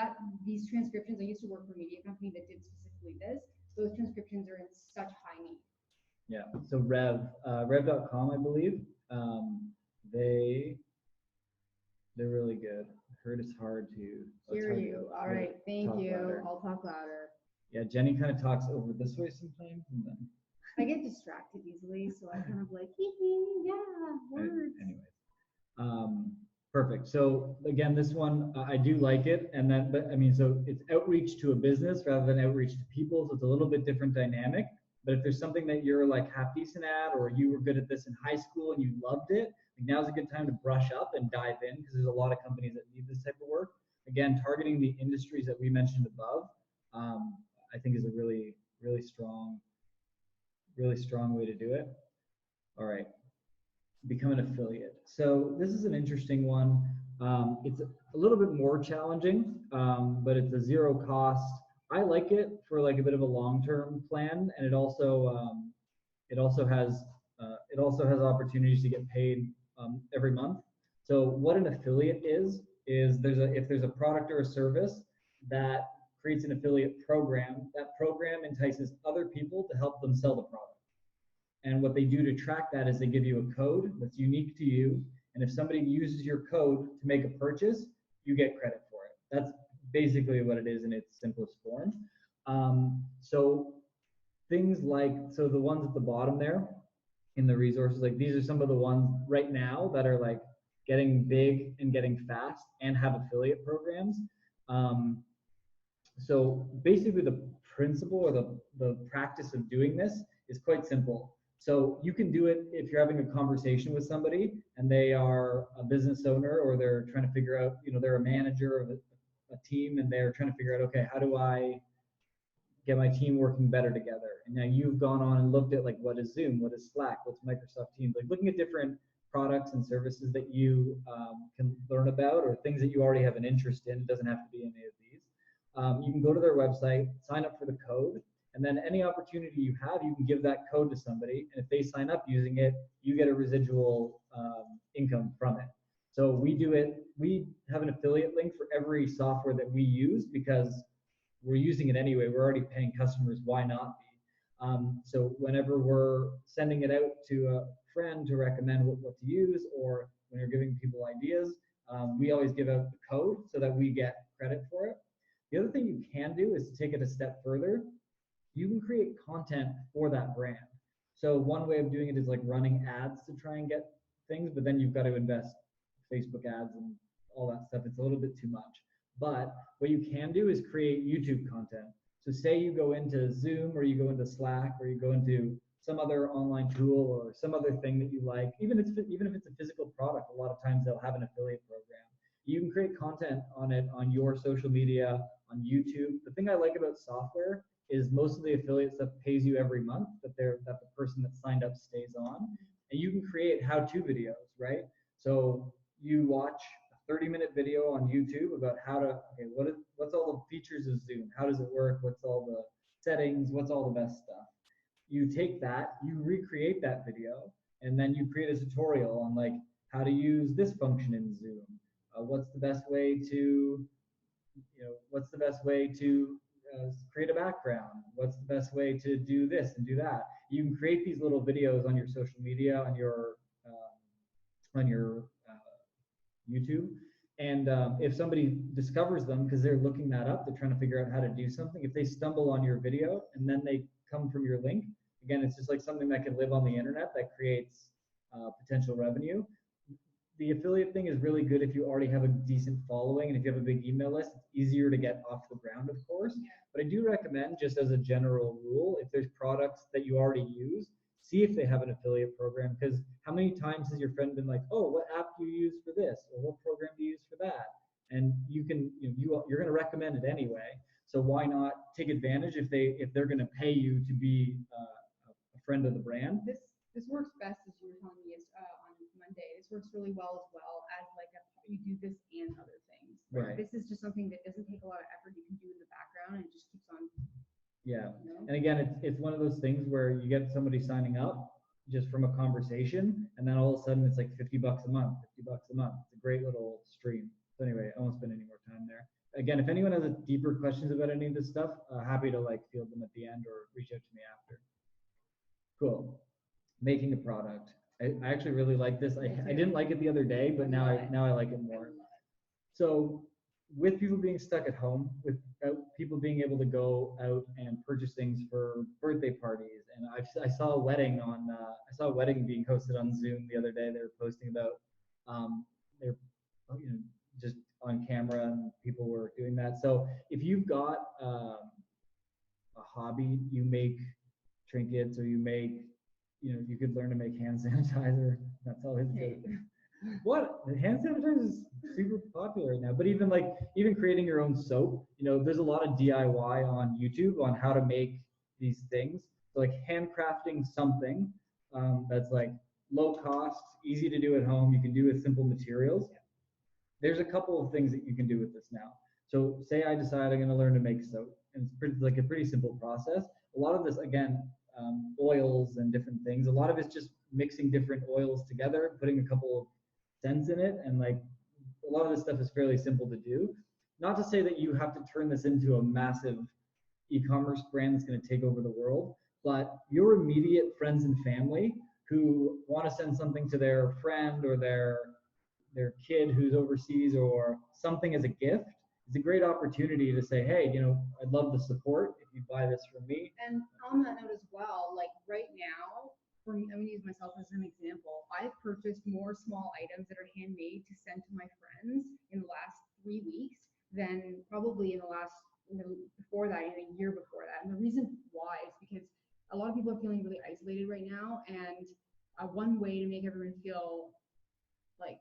[SPEAKER 2] these transcriptions, I used to work for a media company that did specifically this. Those transcriptions are in such high need.
[SPEAKER 1] Yeah. So rev.com, I believe. They're really good. Heard it's hard to
[SPEAKER 2] hear you. All right. Thank you.
[SPEAKER 1] Louder.
[SPEAKER 2] I'll talk louder.
[SPEAKER 1] Yeah, Jenny kind of talks over this way sometimes, and then
[SPEAKER 2] I get distracted easily, so I kind of like, yeah, words.
[SPEAKER 1] Anyways, perfect. So again, this one I do like it, and then, but I mean, so it's outreach to a business rather than outreach to people, so it's a little bit different dynamic. But if there's something that you're like half decent at, or you were good at this in high school and you loved it, like now's a good time to brush up and dive in, because there's a lot of companies that need this type of work. Again, targeting the industries that we mentioned above, I think is a really, really strong way to do it. All right, become an affiliate. So this is an interesting one. It's a little bit more challenging, but it's a zero cost. I like it for like a bit of a long-term plan, and it also has opportunities to get paid every month. So what an affiliate is if there's a product or a service that creates an affiliate program, that program entices other people to help them sell the product. And what they do to track that is they give you a code that's unique to you, and if somebody uses your code to make a purchase, you get credit for it. That's basically what it is in its simplest form. So things like, so the ones at the bottom there in the resources, like these are some of the ones right now that are like getting big and getting fast and have affiliate programs. So basically the principle or the practice of doing this is quite simple. So you can do it if you're having a conversation with somebody and they are a business owner, or they're trying to figure out, they're a manager of a team, and they're trying to figure out, okay, how do I get my team working better together? And now you've gone on and looked at like, what is Zoom, what is Slack, what's Microsoft Teams, like looking at different products and services that you can learn about, or things that you already have an interest in. It doesn't have to be any of these. You can go to their website, sign up for the code, and then any opportunity you have, you can give that code to somebody. And if they sign up using it, you get a residual income from it. So we do it, we have an affiliate link for every software that we use because we're using it anyway. We're already paying customers. Why not be? So whenever we're sending it out to a friend to recommend what to use, or when you're giving people ideas, we always give out the code so that we get credit for it. The other thing you can do is to take it a step further. You can create content for that brand. So one way of doing it is like running ads to try and get things, but then you've got to invest Facebook ads and all that stuff. It's a little bit too much. But what you can do is create YouTube content. So say you go into Zoom or you go into Slack or you go into some other online tool or some other thing that you like, even if it's a physical product, a lot of times they'll have an affiliate program. You can create content on it on your social media, on YouTube. The thing I like about software is most of the affiliate stuff pays you every month that the person that signed up stays on. And you can create how-to videos, right? So you watch a 30-minute video on YouTube about how to, okay, what's all the features of Zoom? How does it work? What's all the settings? What's all the best stuff? You take that, you recreate that video, and then you create a tutorial on like how to use this function in Zoom. What's the best way to, what's the best way to create a background? What's the best way to do this and do that? You can create these little videos on your social media, on your YouTube. And if somebody discovers them because they're looking that up, they're trying to figure out how to do something. If they stumble on your video and then they come from your link, again, it's just like something that can live on the internet that creates potential revenue. The affiliate thing is really good if you already have a decent following and if you have a big email list. It's easier to get off the ground, of course. But I do recommend, just as a general rule, if there's products that you already use, see if they have an affiliate program, because how many times has your friend been like, oh, what app do you use for this, or what program do you use for that? And you're going to recommend it anyway. So why not take advantage if they're going to pay you to be a friend of the brand?
[SPEAKER 2] This works best, as you were telling me, on Monday. This works really well as like you do this and other things.
[SPEAKER 1] Right.
[SPEAKER 2] This is just something that doesn't take a lot of effort. You can do in the background and it just keeps on.
[SPEAKER 1] Yeah.
[SPEAKER 2] You know?
[SPEAKER 1] And again, it's one of those things where you get somebody signing up just from a conversation, and then all of a sudden it's like $50 a month, $50 a month. It's a great little stream. So anyway, I won't spend any more time there. Again, if anyone has deeper questions about any of this stuff, happy to like field them at the end or reach out to me after. Cool. Making a product. I actually really like this. I didn't like it the other day, but now I like it more. So with people being stuck at home, without people being able to go out and purchase things for birthday parties, and I saw a wedding being hosted on Zoom the other day. They were posting about they're just on camera and people were doing that. So if you've got a hobby, you make trinkets or you make, you could learn to make hand sanitizer. That's always good. What? Hand sanitizer is super popular right now. But even creating your own soap, there's a lot of DIY on YouTube on how to make these things. So like handcrafting something that's like low cost, easy to do at home. You can do with simple materials. There's a couple of things that you can do with this now. So say I decide I'm going to learn to make soap, and it's a pretty simple process. A lot of this, again, oils and different things. A lot of it's just mixing different oils together, putting a couple of scents in it, and like a lot of this stuff is fairly simple to do. Not to say that you have to turn this into a massive e-commerce brand that's going to take over the world, but your immediate friends and family who want to send something to their friend or their kid who's overseas or something as a gift, it's a great opportunity to say, hey, I'd love the support if you buy this from me.
[SPEAKER 2] And on that note as well, like right now, for me, I'm going to use myself as an example. I've purchased more small items that are handmade to send to my friends in the last 3 weeks than probably in the last, before that, in a year before that. And the reason why is because a lot of people are feeling really isolated right now. And one way to make everyone feel like,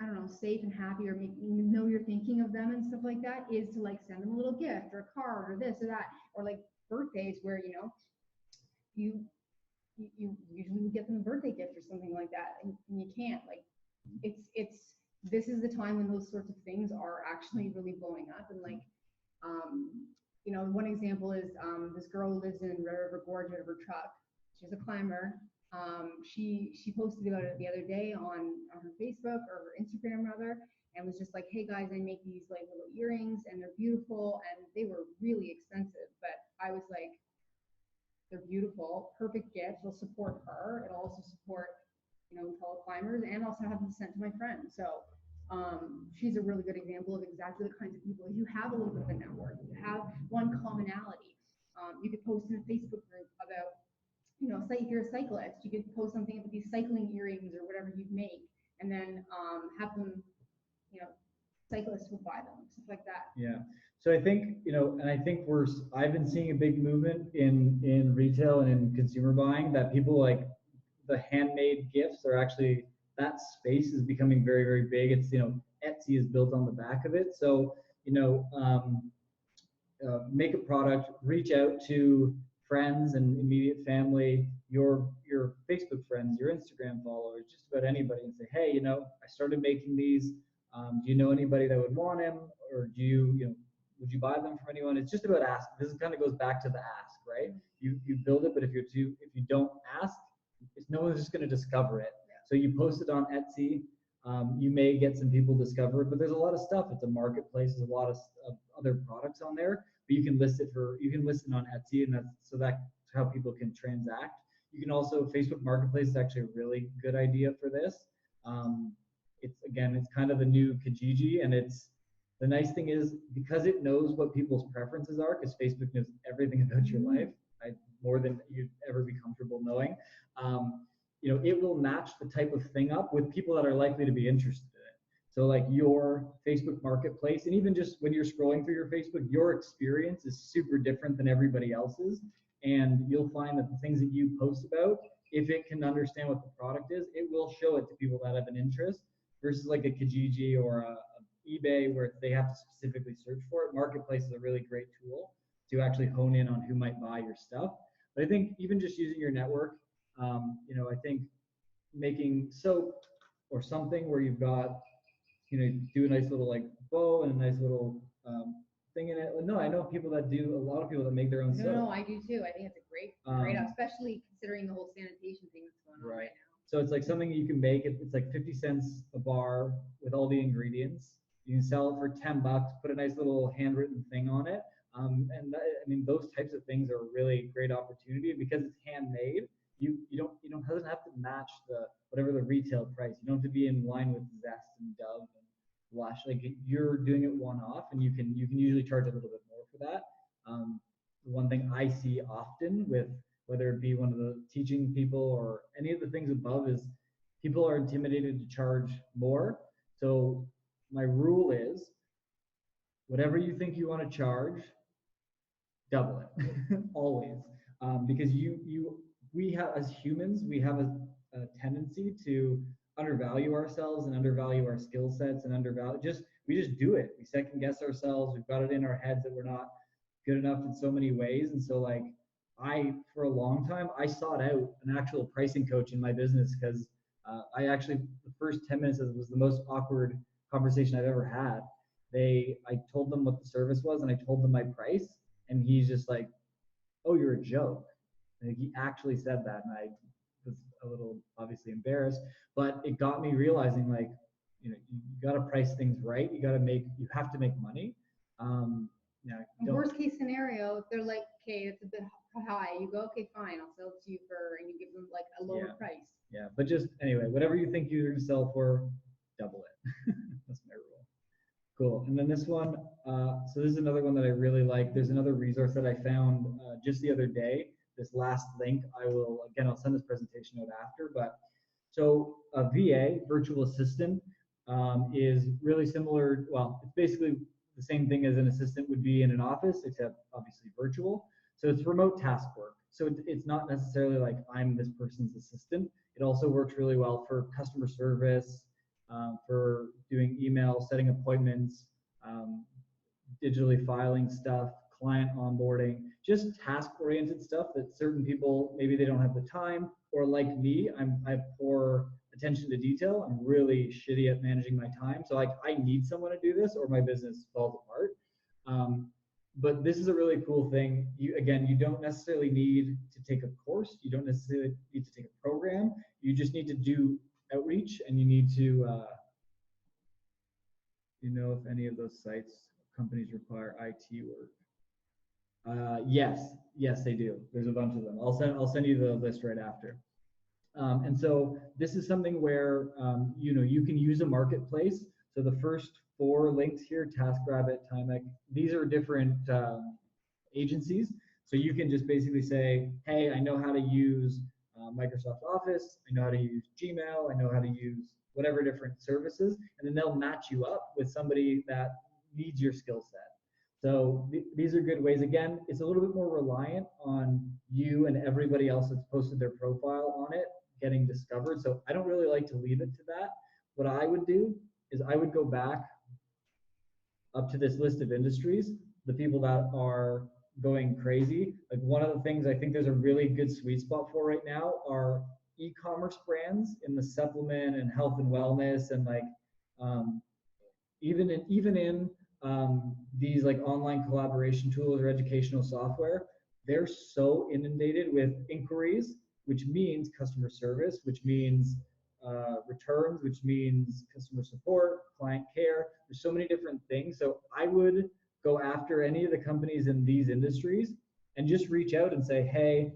[SPEAKER 2] I don't know, safe and happy, or know you're thinking of them and stuff like that, is to like send them a little gift or a card or this or that, or like birthdays where you usually would get them a birthday gift or something like that, and you can't. Like this is the time when those sorts of things are actually really blowing up. And like one example is this girl who lives in Red River Gorge out of her truck. She's a climber. She posted about it the other day on her Facebook or her Instagram rather, and was just like, hey guys, I make these like little earrings and they're beautiful, and they were really expensive, but I was like, they're beautiful, perfect gift. It'll support her. It'll also support, fellow climbers, and also have them sent to my friends. So she's a really good example of exactly the kinds of people. You have a little bit of a network. You have one commonality. You could post in a Facebook group about, if you're a cyclist, you could post something about these cycling earrings or whatever you make, and then have them, you know, cyclists would buy them, stuff like that.
[SPEAKER 1] Yeah. So I think, and I think I've been seeing a big movement in retail and in consumer buying that people like the handmade gifts are actually, that space is becoming very, very big. It's, Etsy is built on the back of it. So, make a product, reach out to friends and immediate family, your Facebook friends, your Instagram followers, just about anybody, and say, hey, I started making these. Do you know anybody that would want them, or would you buy them from anyone? It's just about asking. This kind of goes back to the ask, right? You build it, but if you don't ask, no one's just going to discover it. Yeah. So you post it on Etsy. You may get some people discover it, but there's a lot of stuff. It's a marketplace. There's a lot of other products on there, but you can list it on Etsy, and that's how people can transact. You can also, Facebook Marketplace is actually a really good idea for this. It's kind of the new Kijiji, and the nice thing is, because it knows what people's preferences are, because Facebook knows everything about your life, more than you'd ever be comfortable knowing. It will match the type of thing up with people that are likely to be interested in it. So like your Facebook Marketplace, and even just when you're scrolling through your Facebook, your experience is super different than everybody else's. And you'll find that the things that you post about, if it can understand what the product is, it will show it to people that have an interest, versus like a Kijiji or a eBay where they have to specifically search for it. Marketplace is a really great tool to actually hone in on who might buy your stuff. But I think even just using your network, I think making soap or something where you've got, do a nice little like bow and a nice little thing in it. No, I know a lot of people that make their own soap.
[SPEAKER 2] No, I do too. I think it's a great, especially considering the whole sanitation thing that's going on right now.
[SPEAKER 1] So it's like something you can make. It's like 50 cents a bar with all the ingredients. You can sell it for $10, put a nice little handwritten thing on it. Those types of things are a really great opportunity, because it's handmade. You don't doesn't have to match whatever the retail price. You don't have to be in line with Zest and Dove and Lush. Like, you're doing it one off, and you can usually charge a little bit more for that. The one thing I see often with whether it be one of the teaching people or any of the things above is people are intimidated to charge more. So my rule is, whatever you think you want to charge, double it always, because we have, as humans, we have a tendency to undervalue ourselves and undervalue our skill sets and we just do it. We second guess ourselves. We've got it in our heads that we're not good enough in so many ways. And so like for a long time, I sought out an actual pricing coach in my business, because the first 10 minutes was the most awkward conversation I've ever had. I told them what the service was, and I told them my price, and he's just like, oh, you're a joke. And he actually said that, and I was a little obviously embarrassed, but it got me realizing, like, you got to price things right. You have to make money.
[SPEAKER 2] Worst case scenario, if they're like, okay, it's a bit high, you go, okay, fine, I'll sell it to you and you give them like a lower price.
[SPEAKER 1] Yeah, but just anyway, whatever you think you're gonna sell for, double it. That's my rule. Cool. And then this one, so this is another one that I really like. There's another resource that I found just the other day. This last link, I'll send this presentation out after, but so a VA, virtual assistant, is really similar. Well, it's basically the same thing as an assistant would be in an office, except obviously virtual. So it's remote task work. So it's not necessarily like I'm this person's assistant. It also works really well for customer service, for doing email, setting appointments, digitally filing stuff, client onboarding, just task-oriented stuff that certain people, maybe they don't have the time, or like me, I have poor attention to detail. I'm really shitty at managing my time. So like, I need someone to do this or my business falls apart. But this is a really cool thing. You don't necessarily need to take a course. You don't necessarily need to take a program. You just need to do outreach, and you need to, if any of those sites companies require IT work. Yes, they do. There's a bunch of them. I'll send you the list right after. And so this is something where you can use a marketplace. So the first 4 links here, TaskRabbit, Timex, these are different agencies. So you can just basically say, hey, I know how to use Microsoft Office, I know how to use Gmail, I know how to use whatever different services, and then they'll match you up with somebody that needs your skill set. So these are good ways. Again, it's a little bit more reliant on you and everybody else that's posted their profile on it getting discovered. So I don't really like to leave it to that. What I would do is I would go back up to this list of industries, the people that are going crazy. Like one of the things I think there's a really good sweet spot for right now are e-commerce brands in the supplement and health and wellness, and like even in these like online collaboration tools or educational software, they're so inundated with inquiries, which means customer service, which means returns, which means customer support, client care. There's so many different things. So I would go after any of the companies in these industries and just reach out and say, hey,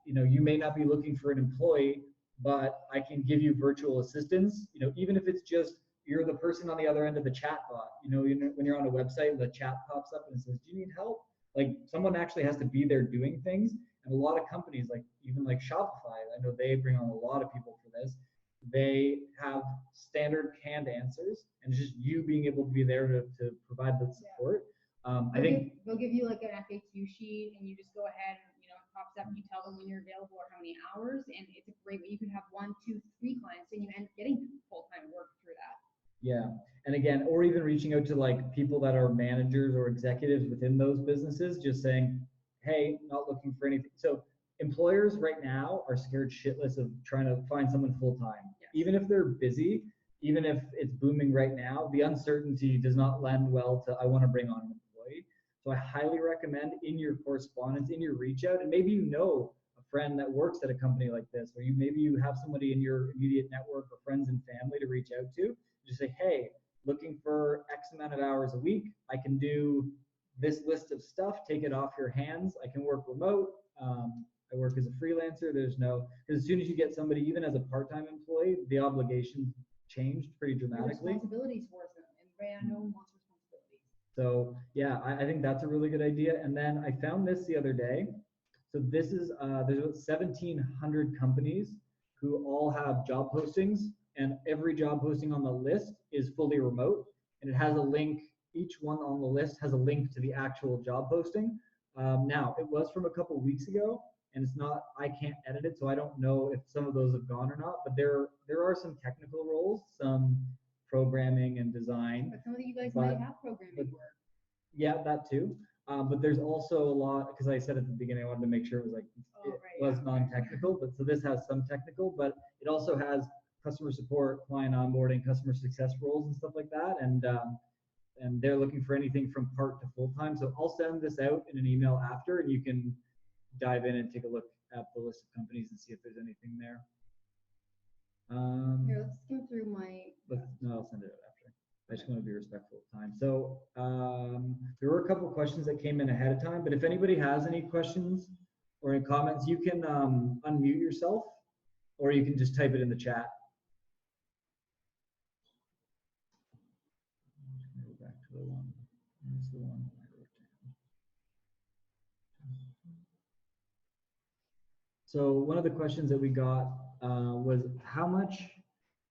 [SPEAKER 1] you may not be looking for an employee, but I can give you virtual assistance. Even if it's just you're the person on the other end of the chat bot. When you're on a website, the chat pops up and it says, do you need help? Like someone actually has to be there doing things. And a lot of companies, like even like Shopify, I know they bring on a lot of people for this. They have standard canned answers, and it's just you being able to be there to provide the support. I think
[SPEAKER 2] they'll give you like an FAQ sheet, and you just go ahead and it pops up. You tell them when you're available or how many hours, and it's a great way. You can have 1, 2, 3 clients, and you end up getting full-time work through that.
[SPEAKER 1] Yeah, and again, or even reaching out to like people that are managers or executives within those businesses, just saying, hey, not looking for anything. So employers right now are scared shitless of trying to find someone full-time. Yes. Even if they're busy, even if it's booming right now, the uncertainty does not lend well to, I want to bring on an employee. So I highly recommend in your correspondence, in your reach out, and maybe a friend that works at a company like this, or maybe you have somebody in your immediate network or friends and family to reach out to. Just say, hey, looking for X amount of hours a week. I can do this list of stuff, take it off your hands. I can work remote. I work as a freelancer. Because as soon as you get somebody, even as a part-time employee, the obligations changed pretty dramatically.
[SPEAKER 2] Responsibilities for them, and no one wants responsibilities.
[SPEAKER 1] So yeah, I think that's a really good idea. And then I found this the other day. So this is there's about 1,700 companies who all have job postings, and every job posting on the list is fully remote, and it has a link. Each one on the list has a link to the actual job posting. Now, it was from a couple weeks ago, and it's not, I can't edit it, so I don't know if some of those have gone or not, but there are some technical roles, some programming and design.
[SPEAKER 2] But some of you guys might have programming work.
[SPEAKER 1] Yeah, that too. But there's also a lot, because I said at the beginning, I wanted to make sure it was was non-technical, but so this has some technical, but it also has customer support, client onboarding, customer success roles and stuff like that. And they're looking for anything from part to full-time. So I'll send this out in an email after, and you can dive in and take a look at the list of companies and see if there's anything there.
[SPEAKER 2] Here, let's go through my...
[SPEAKER 1] No, I'll send it out after. I just want to be respectful of time. So there were a couple of questions that came in ahead of time, but if anybody has any questions or any comments, you can unmute yourself, or you can just type it in the chat. Go back to the one. Where's the one I wrote down? So one of the questions that we got was how much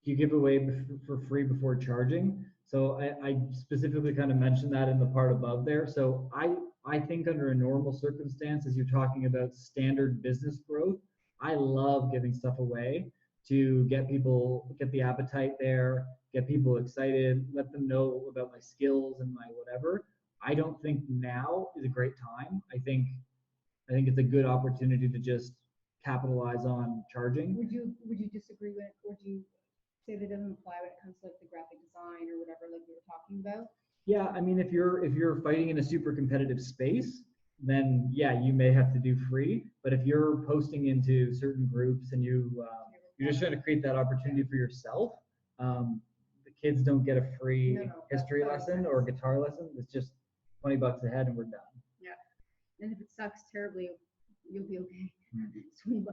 [SPEAKER 1] do you give away for free before charging? So I specifically kind of mentioned that in the part above there. So I think under a normal circumstance, as you're talking about standard business growth, I love giving stuff away to get the appetite there, get people excited, let them know about my skills and my whatever. I don't think now is a great time. I think it's a good opportunity to just capitalize on charging.
[SPEAKER 2] Would you disagree with it? Would you say that doesn't apply when it comes to like the graphic design or whatever like we were talking about?
[SPEAKER 1] Yeah, I mean, if you're fighting in a super competitive space, then yeah, you may have to do free. But if you're posting into certain groups and you're just trying to create that opportunity for yourself, the kids don't get a free history lesson or guitar lesson. It's just $20 a head and we're done.
[SPEAKER 2] Yeah. And if it sucks terribly, you'll be okay. It's $20.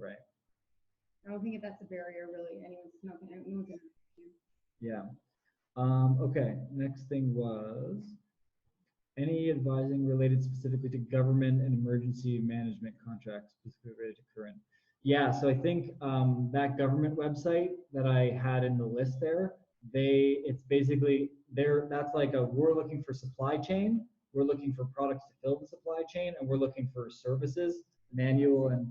[SPEAKER 1] Right.
[SPEAKER 2] I don't think that's a barrier really. Anyone's not gonna
[SPEAKER 1] Yeah. Okay. Next thing was any advising related specifically to government and emergency management contracts specifically related to current. Yeah. So I think that government website that I had in the list there, it's basically there. That's like we're looking for supply chain, we're looking for products to fill the supply chain, and we're looking for services, manual and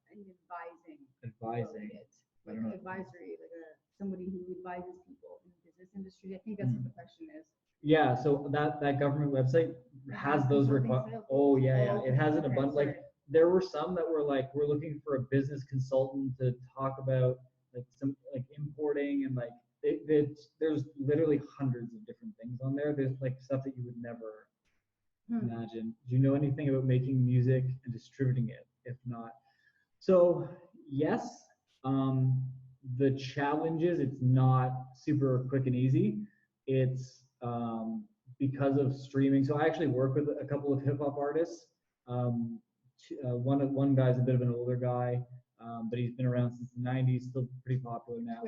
[SPEAKER 1] advising.
[SPEAKER 2] Like advisory, like somebody who advises people in the business industry. I think that's what the question is.
[SPEAKER 1] Yeah, so that government website has those requirements. Oh yeah, it has an abundant. Like there were some that were like, we're looking for a business consultant to talk about like some like importing and like there's literally hundreds of different things on there. There's like stuff that you would never imagine. Do you know anything about making music and distributing it? If not, so yes, the challenges, it's not super quick and easy. It's because of streaming. So I actually work with a couple of hip hop artists. One guy's a bit of an older guy, but he's been around since the '90s, still pretty popular now.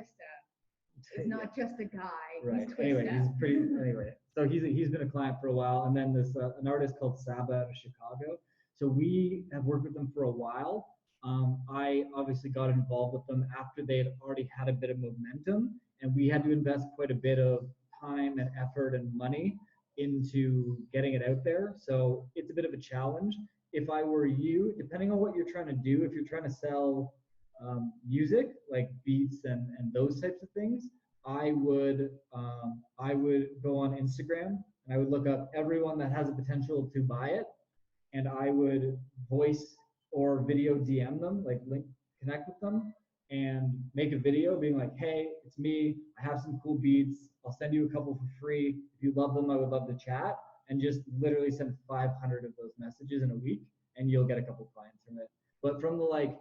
[SPEAKER 2] It's not just a guy.
[SPEAKER 1] Right. Anyway, he's pretty. Anyway, so he's been a client for a while, and then this an artist called Saba out of Chicago. So we have worked with them for a while. I obviously got involved with them after they had already had a bit of momentum, and we had to invest quite a bit of time and effort and money into getting it out there. So it's a bit of a challenge. If I were you, depending on what you're trying to do, if you're trying to sell music like beats and those types of things, I would go on Instagram and I would look up everyone that has a potential to buy it, and I would voice or video DM them, like link connect with them and make a video being like, hey, it's me, I have some cool beats, I'll send you a couple for free. If you love them, I would love to chat, and just literally send 500 of those messages in a week and you'll get a couple clients from it. But from the like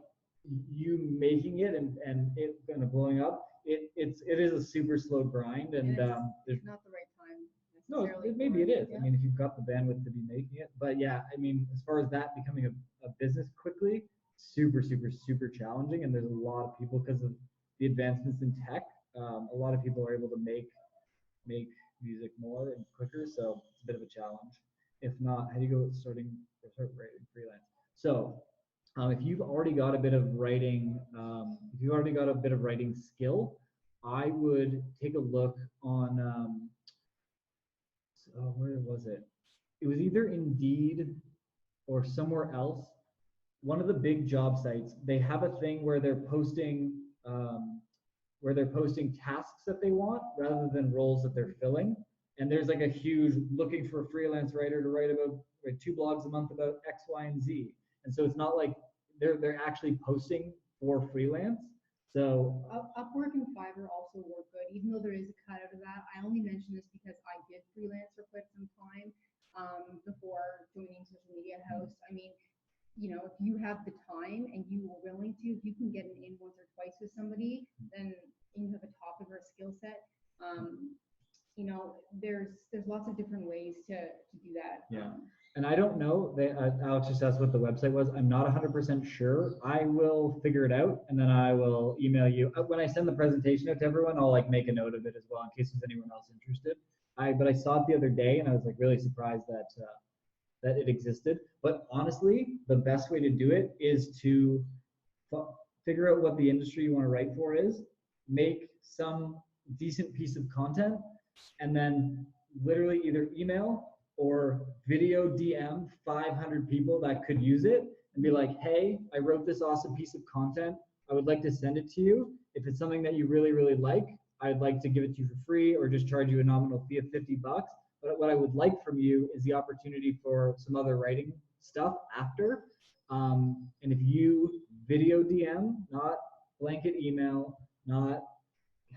[SPEAKER 1] you making it and it kind of blowing up, it is a super slow grind, and
[SPEAKER 2] there's not the right time.
[SPEAKER 1] No, maybe it is. Yeah. I mean, if you've got the bandwidth to be making it, but yeah, I mean, as far as that becoming a business quickly, super, super, super challenging. And there's a lot of people, because of the advancements in tech, a lot of people are able to make music more and quicker. So it's a bit of a challenge. If not, how do you go start writing freelance? So if you've already got a bit of writing, skill, I would take a look on. Where was it? It was either Indeed or somewhere else. One of the big job sites, they have a thing where they're posting tasks that they want rather than roles that they're filling. And there's like a huge looking for a freelance writer to write 2 blogs a month about X, Y, and Z. And so it's not like they're actually posting for freelance. So
[SPEAKER 2] Upwork and Fiverr also work good, even though there is a cut out of that. I only mention this because I did freelance for quite some time before joining Social Media House. I mean, if you have the time and you are willing to, if you can get an in once or twice with somebody, then you have a topic or a skill set. There's lots of different ways to do that.
[SPEAKER 1] Yeah. And I don't know, Alex just asked what the website was. I'm not 100% sure. I will figure it out, and then I will email you. When I send the presentation out to everyone, I'll like make a note of it as well in case there's anyone else interested. But I saw it the other day, and I was like really surprised that it existed. But honestly, the best way to do it is to figure out what the industry you want to write for is, make some decent piece of content, and then literally either email or video DM 500 people that could use it and be like, hey, I wrote this awesome piece of content. I would like to send it to you. If it's something that you really, really like, I'd like to give it to you for free or just charge you a nominal fee of $50. But what I would like from you is the opportunity for some other writing stuff after. And if you video DM, not blanket email, not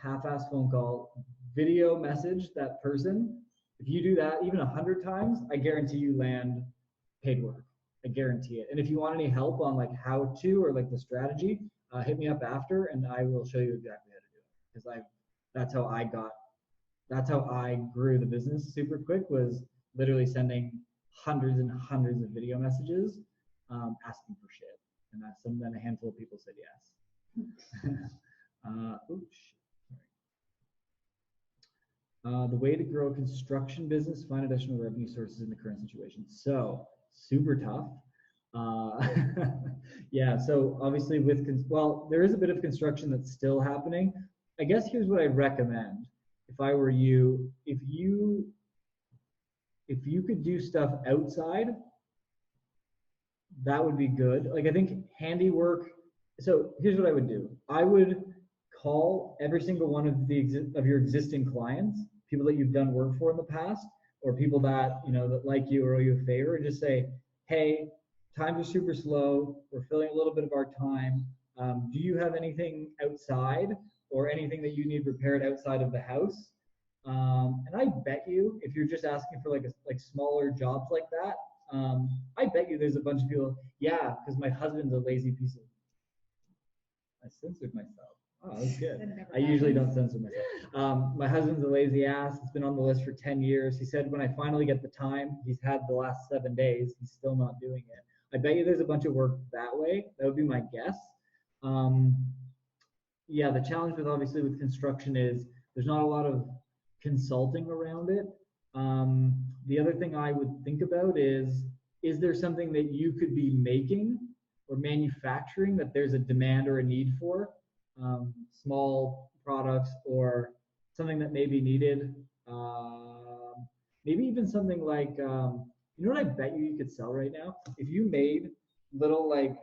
[SPEAKER 1] half-ass phone call, video message that person, If you do that even 100 times, I guarantee you land paid work. I guarantee it. And if you want any help on like how to or like the strategy, hit me up after, and I will show you exactly how to do it. Because that's how I grew the business super quick, was literally sending hundreds and hundreds of video messages asking for shit. And then a handful of people said yes. Oops. The way to grow a construction business, find additional revenue sources in the current situation. So super tough. Yeah, so obviously there is a bit of construction that's still happening. I guess here's what I'd recommend. If I were you, if you could do stuff outside, that would be good. Like I think handiwork. So here's what I would do. I would call every single one of your existing clients, people that you've done work for in the past, or people that that like you or owe you a favor, and just say, hey, times are super slow. We're filling a little bit of our time. Do you have anything outside or anything that you need repaired outside of the house? And I bet you, if you're just asking for like smaller jobs like that, I bet you there's a bunch of people. Yeah, because my husband's a lazy piece of. I censored myself. Oh, that's good. I usually don't censor myself. My husband's a lazy ass. It's been on the list for 10 years. He said when I finally get the time, he's had the last 7 days, he's still not doing it. I bet you there's a bunch of work that way. That would be my guess. Yeah, the challenge with construction is there's not a lot of consulting around it. The other thing I would think about is there something that you could be making or manufacturing that there's a demand or a need for? Small products or something that may be needed. Maybe even something like, you know what I bet you could sell right now? If you made little like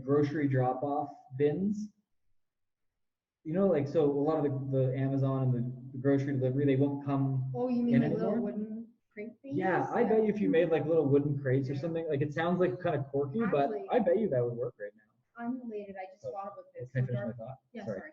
[SPEAKER 1] grocery drop-off bins, so a lot of the Amazon and the grocery delivery, they won't come.
[SPEAKER 2] Oh, you mean like little wooden crate things?
[SPEAKER 1] Yeah, I bet you if you made like little wooden crates or something, like it sounds like kind of quirky, but I bet you that would work right now.
[SPEAKER 2] Unrelated, I just thought about this.
[SPEAKER 1] Can I finish my thought?
[SPEAKER 2] Yeah,
[SPEAKER 1] sorry.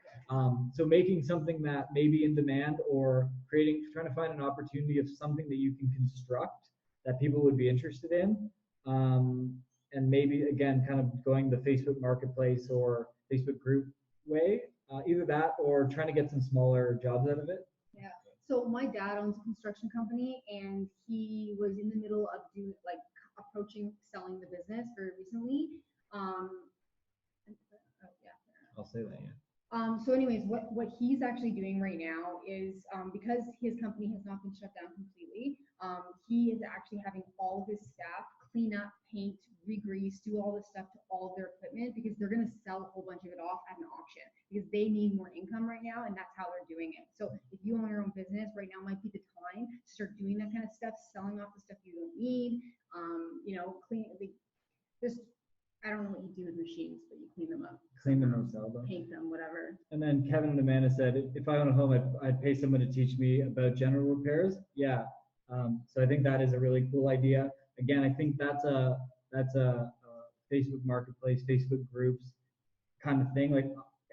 [SPEAKER 1] So making something that may be in demand, or trying to find an opportunity of something that you can construct that people would be interested in. And maybe again, kind of going the Facebook marketplace or Facebook group way, either that or trying to get some smaller jobs out of it.
[SPEAKER 2] Yeah. So my dad owns a construction company, and he was in the middle of approaching selling the business very recently.
[SPEAKER 1] I'll say that, yeah.
[SPEAKER 2] So anyways, what he's actually doing right now is, because his company has not been shut down completely, he is actually having all of his staff clean up, paint, re-grease, do all this stuff to all of their equipment, because they're going to sell a whole bunch of it off at an auction, because they need more income right now, and that's how they're doing it. So if you own your own business, right now might be the time to start doing that kind of stuff, selling off the stuff you don't need, just, I don't know what you do with machines, but you clean them up.
[SPEAKER 1] Clean them or sell them.
[SPEAKER 2] Paint them, whatever.
[SPEAKER 1] And then Kevin and Amanda said, if I own a home, I'd pay someone to teach me about general repairs. Yeah. So I think that is a really cool idea. Again, I think that's a Facebook Marketplace, Facebook groups kind of thing. Like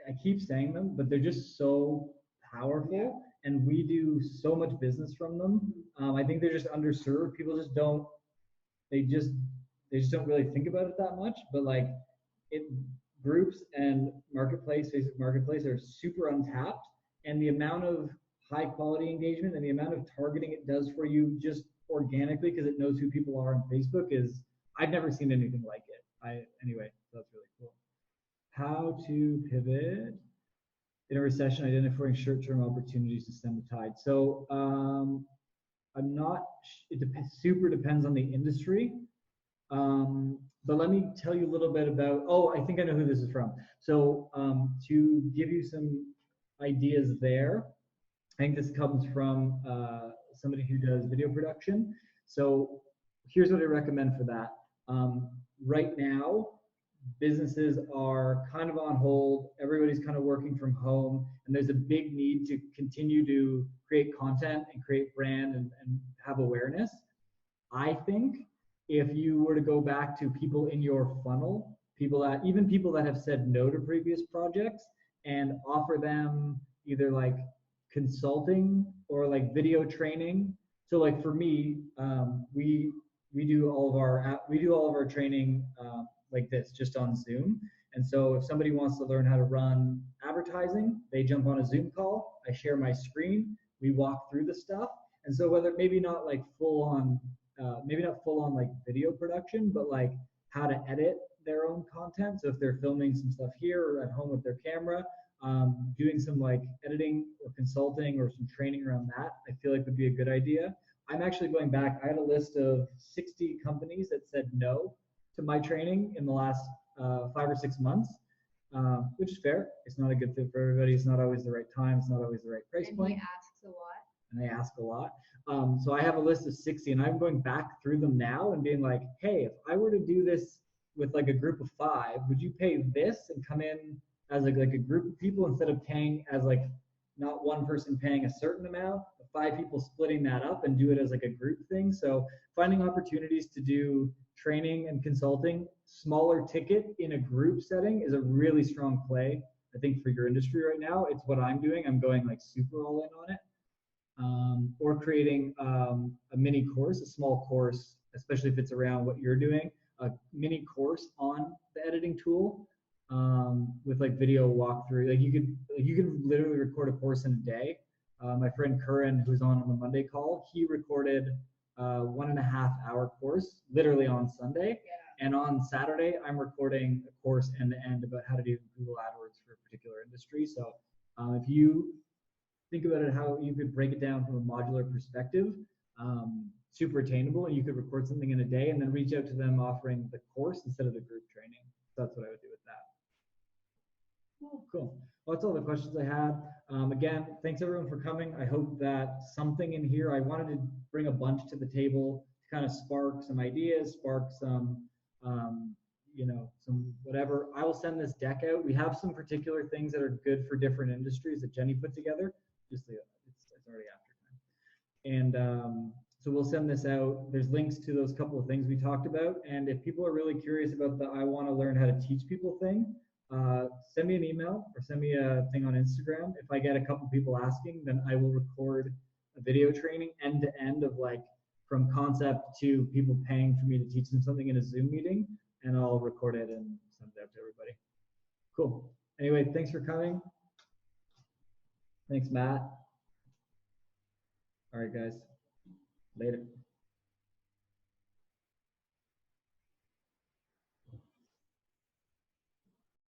[SPEAKER 1] I keep saying them, but they're just so powerful, and we do so much business from them. I think they're just underserved. People just don't. They just don't really think about it that much. But like groups and marketplace, Facebook Marketplace, are super untapped, and the amount of high quality engagement and the amount of targeting it does for you just organically, because it knows who people are on Facebook, is I've never seen anything like it. Anyway, so that's really cool. How to pivot in a recession, identifying short-term opportunities to stem the tide. So I'm not. It super depends on the industry. But let me tell you a little bit about, I think I know who this is from. So to give you some ideas there, I think this comes from somebody who does video production. So here's what I recommend for that. Right now, businesses are kind of on hold. Everybody's kind of working from home, and there's a big need to continue to create content and create brand and have awareness. I think if you were to go back to people in your funnel, people that have said no to previous projects, and offer them either like consulting or like video training. So like for me, we do all of our training like this just on Zoom. And so if somebody wants to learn how to run advertising, they jump on a Zoom call. I share my screen. We walk through the stuff. And so whether maybe not like maybe not full on like video production, but like how to edit their own content. So if they're filming some stuff here or at home with their camera, doing some like editing or consulting or some training around that, I feel like would be a good idea. I'm actually going back. I had a list of 60 companies that said no to my training in the last 5 or 6 months, which is fair. It's not a good fit for everybody. It's not always the right time. It's not always the right price
[SPEAKER 2] And
[SPEAKER 1] point.
[SPEAKER 2] he asks a lot.
[SPEAKER 1] And I ask a lot. So I have a list of 60, and I'm going back through them now and being like, hey, if I were to do this with like a group of 5, would you pay this and come in as like a group of people instead of paying as like not one person paying a certain amount, but 5 people splitting that up and do it as like a group thing. So finding opportunities to do training and consulting, smaller ticket in a group setting is a really strong play, I think, for your industry right now. It's what I'm doing. I'm going like super all in on it. Or creating a mini course, a small course, especially if it's around what you're doing, a mini course on the editing tool with like video walkthrough. Like you could literally record a course in a day. My friend Curran, who's on the Monday call, he recorded 1.5 hour course literally on Sunday.
[SPEAKER 2] Yeah.
[SPEAKER 1] And on Saturday, I'm recording a course end to end about how to do Google AdWords for a particular industry. So if you think about it, how you could break it down from a modular perspective, super attainable, and you could record something in a day and then reach out to them offering the course instead of the group training. So that's what I would do with that. Oh, cool. Well, that's all the questions I had. Again, thanks everyone for coming. I hope that something in here, I wanted to bring a bunch to the table to kind of spark some ideas, spark some, some whatever. I will send this deck out. We have some particular things that are good for different industries that Jenny put together. Just it's already after time. And so we'll send this out. There's links to those couple of things we talked about. And if people are really curious about the I want to learn how to teach people thing, send me an email or send me a thing on Instagram. If I get a couple people asking, then I will record a video training end to end of like from concept to people paying for me to teach them something in a Zoom meeting, and I'll record it and send it out to everybody. Cool. Anyway, thanks for coming. Thanks, Matt. All right, guys. Later.